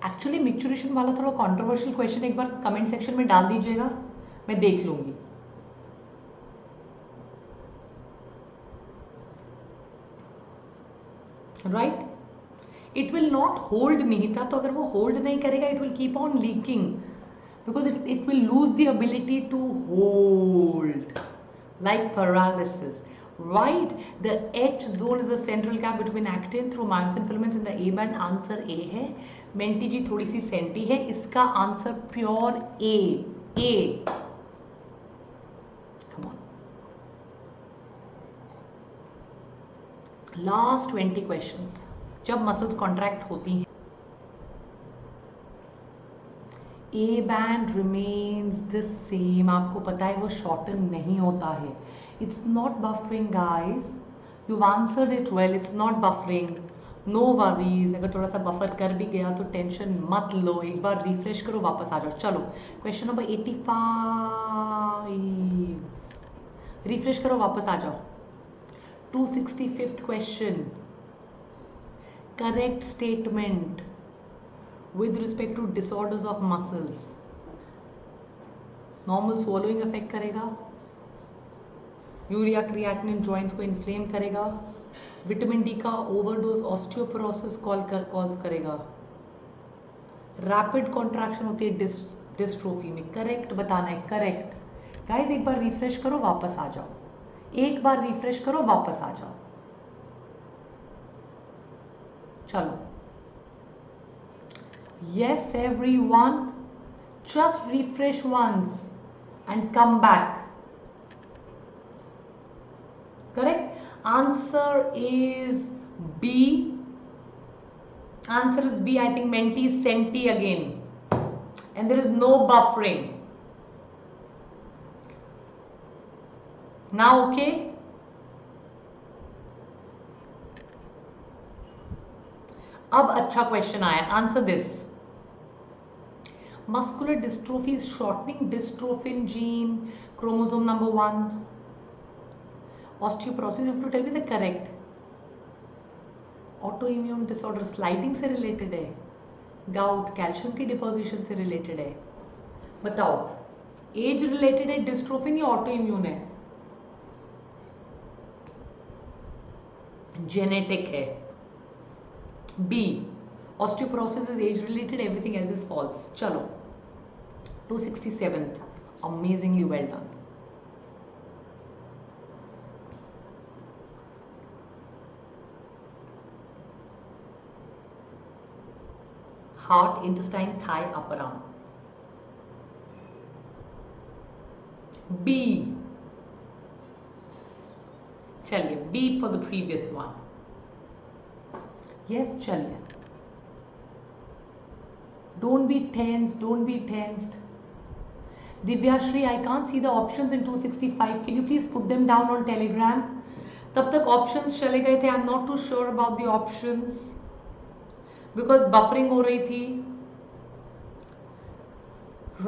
A: Actually micturition वाला थोड़ा कंट्रोवर्शियल क्वेश्चन एक बार कमेंट सेक्शन में डाल दीजिएगा, मैं देख लूंगी. Right, it will not hold Nihita, तो अगर वो होल्ड नहीं करेगा it will keep on leaking because it will lose the ability to hold like paralysis. Right, the H zone is the central gap between actin through myosin filaments in the A band. Answer A है. Mentee जी थोड़ी सी senti है, इसका answer pure A. Come on. Last 20 questions. जब muscles contract होती हैं A band remains the same. आपको पता है वो शॉर्टन नहीं होता है. It's not buffering guys. You've answered it well. It's not buffering. No worries. अगर थोड़ा सा बफर कर भी गया तो टेंशन मत लो, एक बार रिफ्रेश करो, वापस आ जाओ. चलो क्वेश्चन नंबर 85. रिफ्रेश करो, वापस आ जाओ. 265th question. Correct statement with respect to disorders of muscles. Normal swallowing affect करेगा, यूरिया क्रिएटिनिन जॉइंट्स को इन्फ्लेम करेगा, विटामिन डी का ओवरडोज ऑस्टियोपोरोसिस कॉज करेगा, रैपिड कॉन्ट्रैक्शन होती है डिस्ट्रोफी में. करेक्ट बताना है. करेक्ट गाइस, एक बार रिफ्रेश करो, वापस आ जाओ. एक बार रिफ्रेश करो, वापस आ जाओ. चलो. Yes everyone, just refresh once and come back. Correct. Answer is B. Answer is B. I think Menti is Senti again, and there is no buffering. Now okay. अब अच्छा क्वेश्चन आया. Answer this. Muscular dystrophy is shortening dystrophin gene, chromosome number 1. Osteoporosis, you have to tell me the correct. Autoimmune disorder sliding से related है. Gout calcium की deposition से related है. बताओ, age related है डिस्ट्रोफिन या ऑटो इम्यून है? Genetic है. B. Osteoporosis is age related, everything else is false. चलो 267th. Amazingly well done. Heart, intestine, thigh, upper arm. B. चलिए B for the previous one. Yes, चलिए. Don't be tensed. Don't be tensed. Divyashri, I can't see the options in 265. Can you please put them down on Telegram? तब तक options चले गए थे. I'm not too sure about the options because buffering हो रही थी.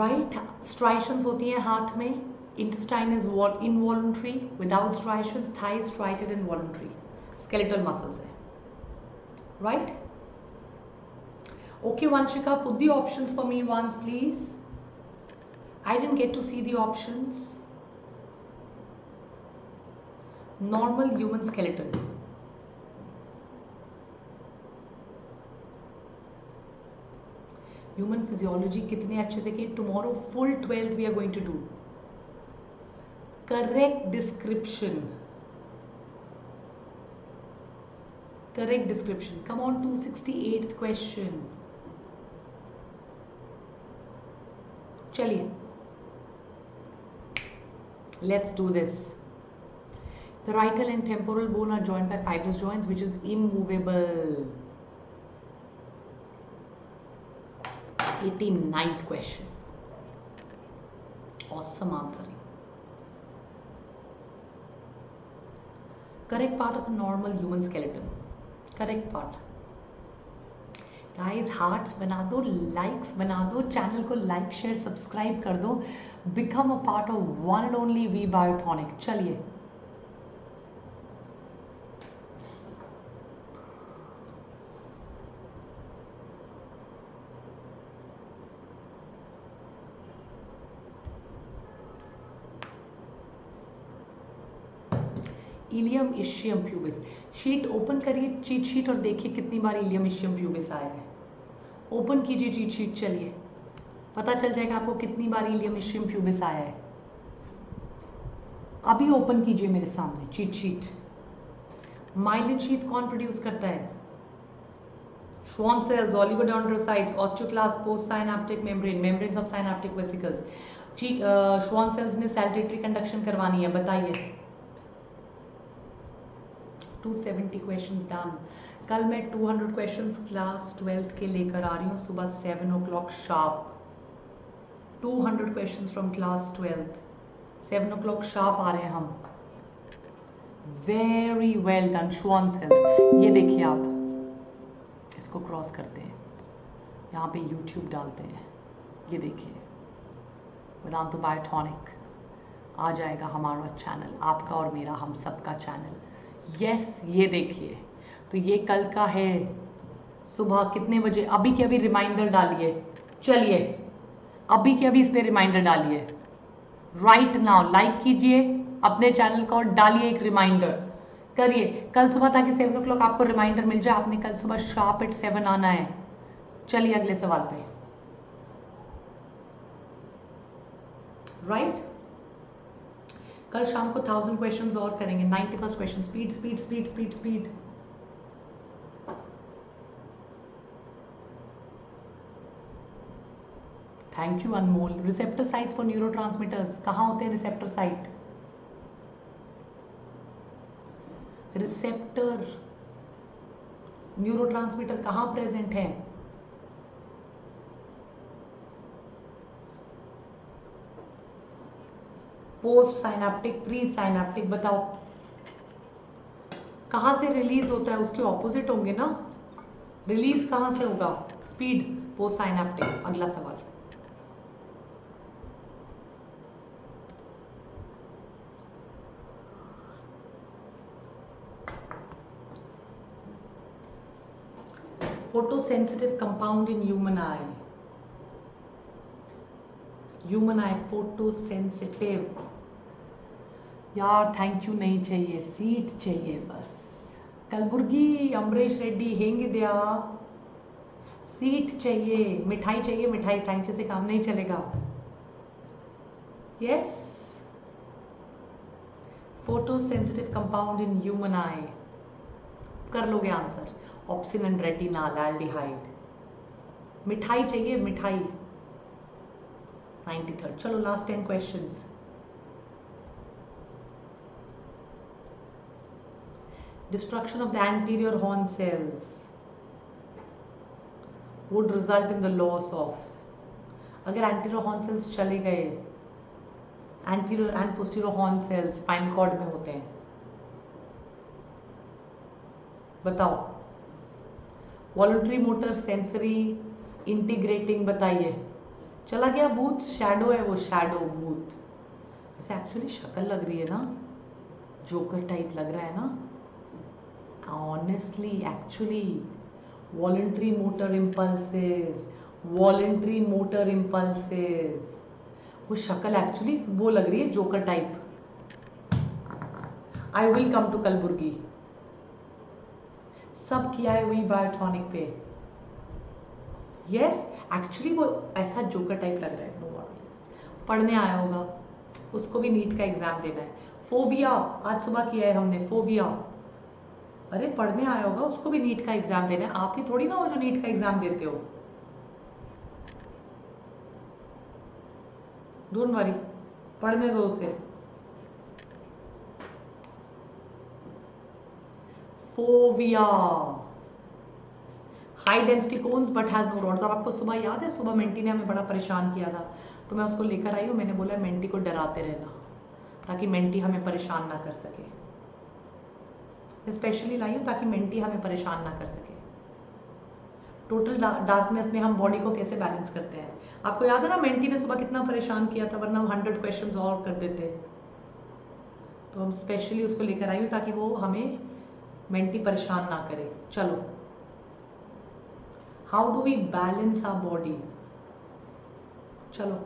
A: Right? Striations होती हैं हाथ में. Intestine is involuntary. Without striations, thigh is striated and voluntary. Skeletal muscles है. Right? Okay, Vanshika, put the options for me once, please. I didn't get to see the options. Normal human skeleton. Human physiology कितने अच्छे से किए. Tomorrow full 12th we are going to do. Correct description. Correct description. Come on, 268th question. चलिए, let's do this. Parietal and temporal bone are joined by fibrous joints, which is immovable. 89th question. Awesome answering. Correct part of a normal human skeleton. Correct part. Guys hearts बना दो, likes बना दो, channel को like share subscribe कर दो. Become a part of one and only V Biotonic. चलिए, ilium ischium pubis. Sheet open करिए, cheat sheet, और देखिए कितनी बार इलियम इशियम प्यूबिस आया है. ओपन कीजिए चीट शीट. चलिए, पता चल जाएगा आपको कितनी बार इलियम इशियम प्यूबिस आया है. अभी ओपन कीजिए मेरे सामने चीट शीट. माइलिन शीट कौन प्रोड्यूस करता है? Schwann cells, oligodendrocytes, osteoclast, post-synaptic membrane, membranes of synaptic vesicles. Schwann cells ने सैलिटरी कंडक्शन करवानी है, बताइए. 270 क्वेश्चंस डन. कल मैं 200 क्वेश्चंस क्लास 12th के लेकर आ रही हूँ सुबह 7 o'clock sharp. 200 questions from class 12th 7 o'clock sharp आ रहे हैं हम. Very well done. Schwann cells, ये देखिए आप, इसको क्रॉस करते हैं, यहाँ पे यूट्यूब डालते हैं, ये देखिए वेदांतो बायोटॉनिक आ जाएगा हमारा चैनल, आपका और मेरा, हम सबका चैनल. यस, ये देखिए. तो ये कल का है सुबह कितने बजे. अभी के अभी रिमाइंडर डालिए. चलिए, अभी के अभी इस पे रिमाइंडर डालिए. राइट नाउ लाइक कीजिए अपने चैनल को और डालिए एक रिमाइंडर. करिए कल सुबह, ताकि 7 o'clock आपको रिमाइंडर मिल जाए. आपने कल सुबह शार्प एट 7 आना है. चलिए अगले सवाल पे. राइट, कल शाम को 1000 क्वेश्चंस और करेंगे. 91st question. Speed speed speed speed speed. Thank you Anmol. Receptor sites for neurotransmitters, कहाँ होते हैं रिसेप्टर साइट? रिसेप्टर न्यूरोट्रांसमीटर कहाँ प्रेजेंट है? Post synaptic, pre synaptic. बताओ कहां से रिलीज होता है? उसके ऑपोजिट होंगे ना. रिलीज कहां से होगा? Speed, post synaptic. अगला सवाल. Photosensitive compound in human I. Human I photosensitive. यार थैंक यू नहीं चाहिए, सीट चाहिए बस. कलबुर्गी अमरीश रेड्डी हेंगे दिया. सीट चाहिए, मिठाई चाहिए, मिठाई. थैंक यू से काम नहीं चलेगा. Yes, photosensitive compound in human आई. कर लोगे answer. Obscene and retinol, aldehyde. मिठाई चाहिए, मिठाई. 93rd. चलो last 10 questions. Destruction of the anterior horn cells would result in the loss of. अगर anterior horn cells चले गए, anterior and posterior horn cells spinal cord में होते हैं. बताओ. Voluntary motor, sensory, integrating. बताइए. चला गया भूत. शैडो है वो, शैडो भूत. ऐसे एक्चुअली शक्ल लग रही है ना, जोकर टाइप लग रहा है ना. Honestly, actually, voluntary motor impulses, voluntary motor impulses. वो शक्ल एक्चुअली वो लग रही है joker type. I will come to Kalaburagi. सब किया है वही बायोटॉनिक पे. यस, एक्चुअली वो ऐसा जोकर टाइप लग रहा है, नो वरीज। पढ़ने आया होगा, उसको भी नीट का एग्जाम देना है। फोबिया, आज सुबह किया है हमने, फोबिया। अरे पढ़ने आया होगा, उसको भी नीट का एग्जाम देना है। आप ही थोड़ी ना हो जो नीट का एग्जाम देते हो। डोंट वरी, पढ़ने दो उसे। Fovea, high density cones but has no rods. और आपको सुबह याद है, सुबह मेंटी ने हमें बड़ा परेशान किया था, तो मैं उसको लेकर आई हूँ। मैंने बोला मेंटी को डराते रहना, ताकि मेंटी हमें परेशान ना कर सके। स्पेशली लाई हूँ ताकि मेंटी हमें परेशान ना कर सके। टोटल डार्कनेस में हम बॉडी को कैसे बैलेंस करते हैं। आपको याद है ना, मेंटी ने सुबह कितना परेशान किया था, वरना हम 100 क्वेश्चंस और कर देते। तो हम स्पेशली उसको लेकर आई हूँ ताकि वो हमें मेंटी परेशान ना करे। चलो, how do we balance our body. चलो,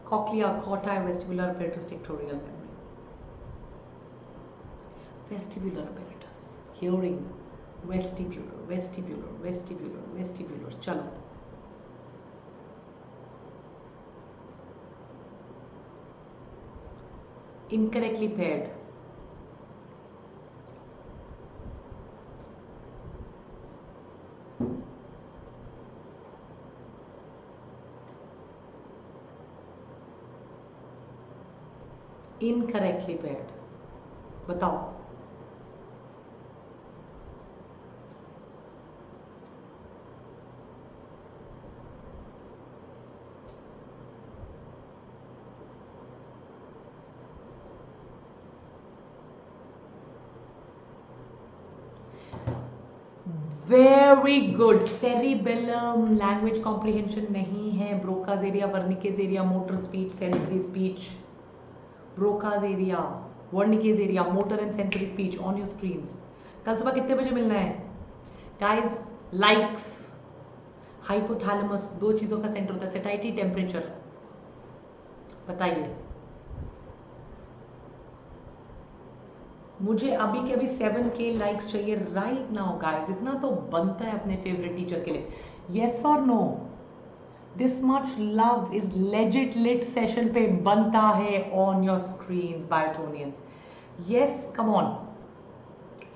A: cochlea, Corti, vestibular apparatus, tectorial memory. Vestibular apparatus, hearing, vestibular, vestibular, vestibular, vestibular. चलो, इनकरेक्टली पेयर्ड, इनकरेक्टली पेयर्ड। बताओ। Very good. Cerebellum language comprehension नहीं है। Broca's area, Wernicke's area, motor speech, sensory speech. Broca's area, Wernicke's area, motor and sensory speech on your screen. कल सुबह कितने बजे मिलना है गाइस? लाइक्स, हाइपोथैलेमस, दो चीजों का सेंटर होता है, सेटाइटी, टेम्परेचर। बताइए मुझे अभी के अभी 7K लाइक्स चाहिए राइट नाउ गाइस। इतना तो बनता है अपने फेवरेट टीचर के लिए। येस और no? This much love is legit lit session पे बनता है on your screen biotonians. Yes, come on,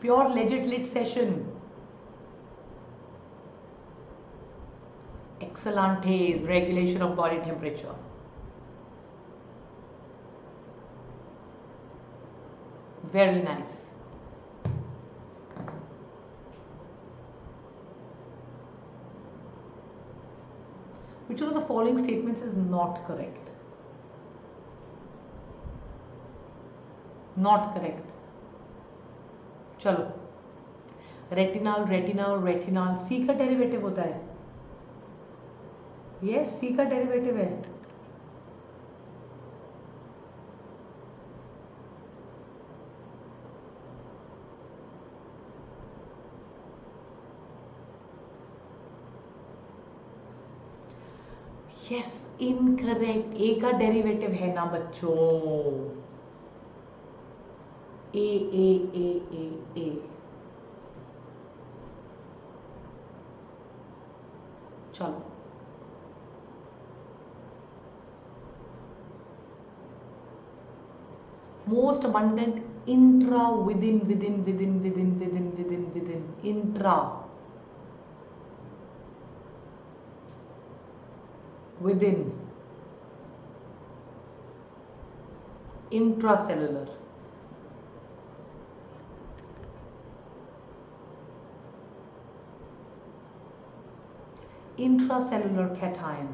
A: pure legit lit session. Excellent, regulation of body temperature. Very nice. Which one of the following statements is not correct? Not correct. चलो, retinal, retinal, retinal, सी का derivative होता है। Yes, सी का derivative है। Yes, incorrect. ए का derivative है ना बच्चों, ए ए ए ए ए। चलो, most abundant intra, within, within, within, within, within, within, within, intra, within, intracellular, intracellular cation,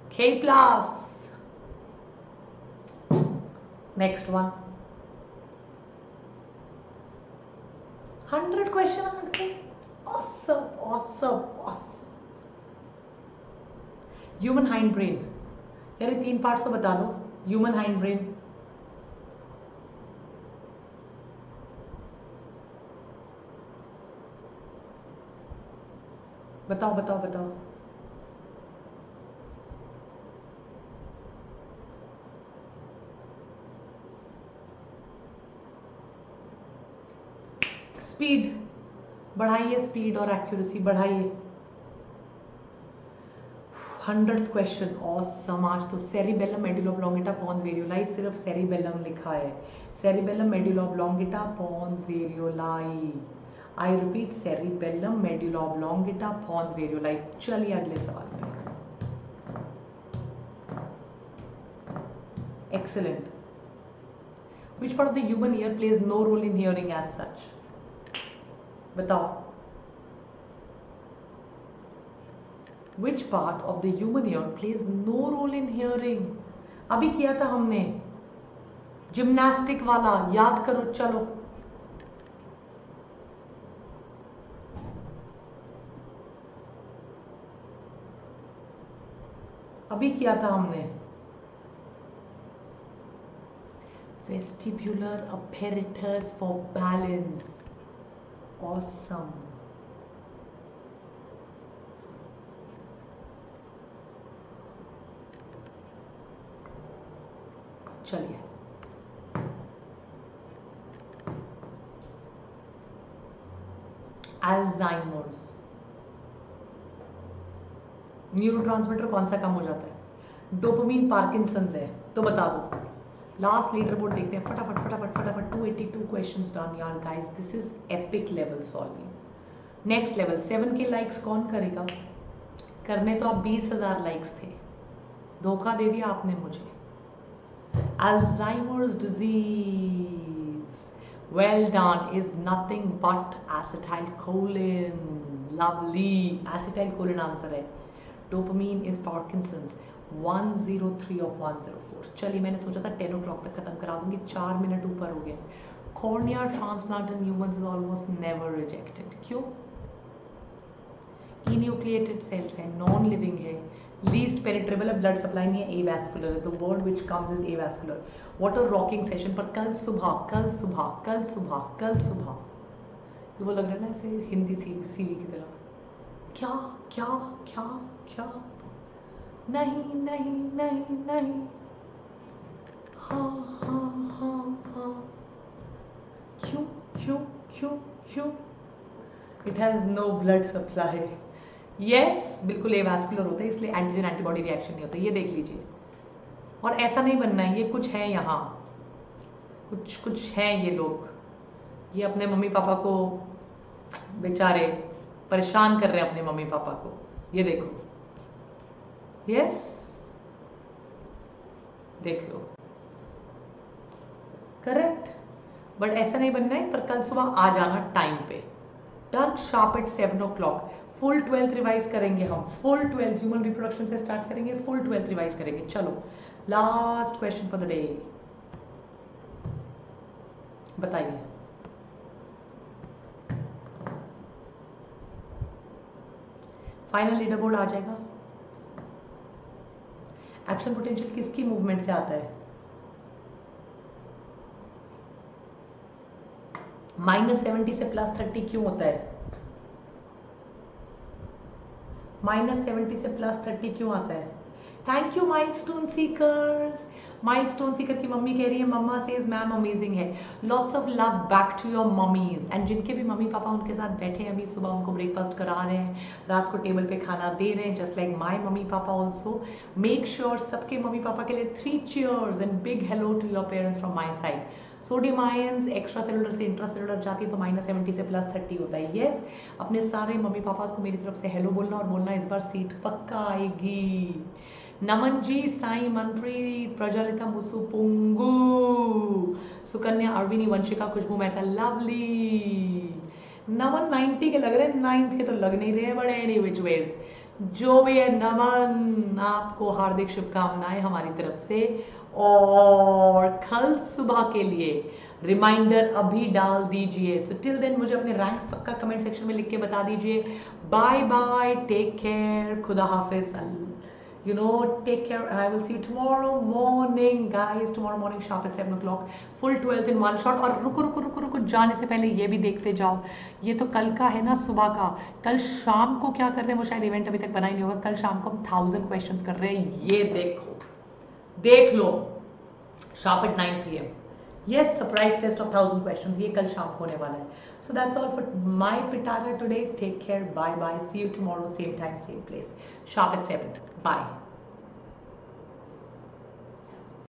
A: K plus. Next one, 100 question answer. Awesome, awesome, awesome. Human hind brain, यार 3 parts तो बता दो। Human hind brain, बताओ बताओ बताओ। Speed बढ़ाइए, speed और accuracy बढ़ाइए। 100th question. ऑसम। आज तो cerebellum medulla oblongata pons varolii, सिर्फ सेरिबेलम लिखा है। Cerebellum medulla oblongata pons varolii. I repeat, cerebellum medulla oblongata pons varolii. चलिए अगले सवाल पे। Excellent. Which part of the human ear plays no role in hearing as such? बताओ। Which part of the human ear plays no role in hearing? अभी किया था हमने gymnastic वाला, याद करो। चलो अभी किया था हमने। Vestibular apparatus for balance. Awesome. चलिए अल्जाइमर्स। न्यूरोट्रांसमीटर कौन सा कम हो जाता है? डोपामिन। पार्किंसंस है तो बता दो। लास्ट लीडर बोर्ड देखते हैं फटाफट फटाफट फटाफट। 282 क्वेश्चंस डन यार guys, this is epic level solving. Next level 7 के लाइक्स कौन करेगा? करने तो आप 20,000 लाइक्स थे, धोखा दे दिया आपने मुझे। Alzheimer's disease, well done, is nothing but acetylcholine. Lovely. Acetylcholine answer है। Dopamine is Parkinson's. 103 of 104। चलिए मैंने सोचा था 10 o'clock तक खत्म करा दूंगी, 4 मिनट ऊपर हो गए। Cornea transplant in humans is almost never rejected। क्यों? Enucleated cells है, नॉन लिविंग है, लीस्ट पेनिट्रेबल है, ब्लड सप्लाई नहीं है, एवास्कुलर है। The word which comes is avascular. Water rocking session पर कल सुबह कल सुबह कल सुबह कल सुबह, ये वो लग रहा है ना ऐसे हिंदी सीवी की तरह। क्या क्या क्या क्या? नहीं नहीं नहीं नहीं। हाँ हाँ हाँ हाँ। क्यों क्यों क्यों क्यों? It has no blood supply. Yes, बिल्कुल एवास्कुलर होता है, इसलिए एंटीजन एंटीबॉडी रिएक्शन नहीं होता। ये देख लीजिए। और ऐसा नहीं बनना है, ये कुछ है यहाँ, कुछ कुछ है ये लोग, ये अपने मम्मी पापा को बेचारे परेशान कर रहे हैं, अपने मम्मी पापा को। ये देखो, यस देख लो, करेक्ट। बट ऐसा नहीं बनना है, पर कल सुबह आ जाना टाइम पे। Done, sharp eight 7 o'clock। Full 12th revise करेंगे हम, फुल 12th ह्यूमन रिप्रोडक्शन से स्टार्ट करेंगे, फुल 12th रिवाइज करेंगे। चलो last question for the day, बताइए। फाइनल लीडर बोर्ड आ जाएगा। एक्शन पोटेंशियल किसकी मूवमेंट से आता है? -70 से +30 क्यों होता है? -70 से +30 क्यों आता है? Thank you milestone seekers. Milestone seeker की मम्मी कह रही है, मम्मा सेज मैम अमेजिंग है। Lots of love back to your mummies. And जिनके भी मम्मी पापा उनके साथ बैठे हैं अभी, सुबह उनको ब्रेकफास्ट करा रहे हैं, रात को टेबल पे खाना दे रहे हैं, just like my mummy papa also. Make sure सबके मम्मी पापा के लिए 3 cheers and big hello to your parents from my side. Sodium ions extra cellular से इंट्रा सेलुलर जाती है तो -70 से +30 होता है। यस, अपने सारे मम्मी पापा को मेरी तरफ से हेलो बोलना और बोलना इस बार सीट पक्का आएगी। नमन जी, साई मनप्रीत, प्रज्वलिता मुसुपुंगू, सुकन्या, अरविनी, वंशिका, खुशबू मेहता, लवली। नमन 90 के लग रहे हैं, 9th के तो लग नहीं रहे, बट एनी विच वेज जो भी है नमन, आपको हार्दिक शुभकामनाएं हमारी तरफ से। और कल सुबह के लिए रिमाइंडर अभी डाल दीजिए। सो टिल देन मुझे अपने रैंक्स पक्का कमेंट सेक्शन में लिख के बता दीजिए। बाय बाय, टेक केयर, खुदा हाफिज, you know, take care, and I will see you tomorrow morning guys, tomorrow morning sharp at 7 o'clock, full 12th in one shot। और रुको रुको रुको रुको, जाने से पहले ये भी देखते जाओ, ये तो कल का है ना, सुबह का। कल शाम को क्या कर रहे हैं, वो शायद इवेंट अभी तक बना ही नहीं होगा। कल शाम को हम 1000 क्वेश्चंस कर रहे हैं, ये देखो, देख लो, sharp eight 9 PM। Yes, surprise test of 1,000 questions. ये कल शाम को होने वाला है. So that's all for my pitara today. Take care. Bye bye. See you tomorrow, same time, same place. Sharp at 7. Bye.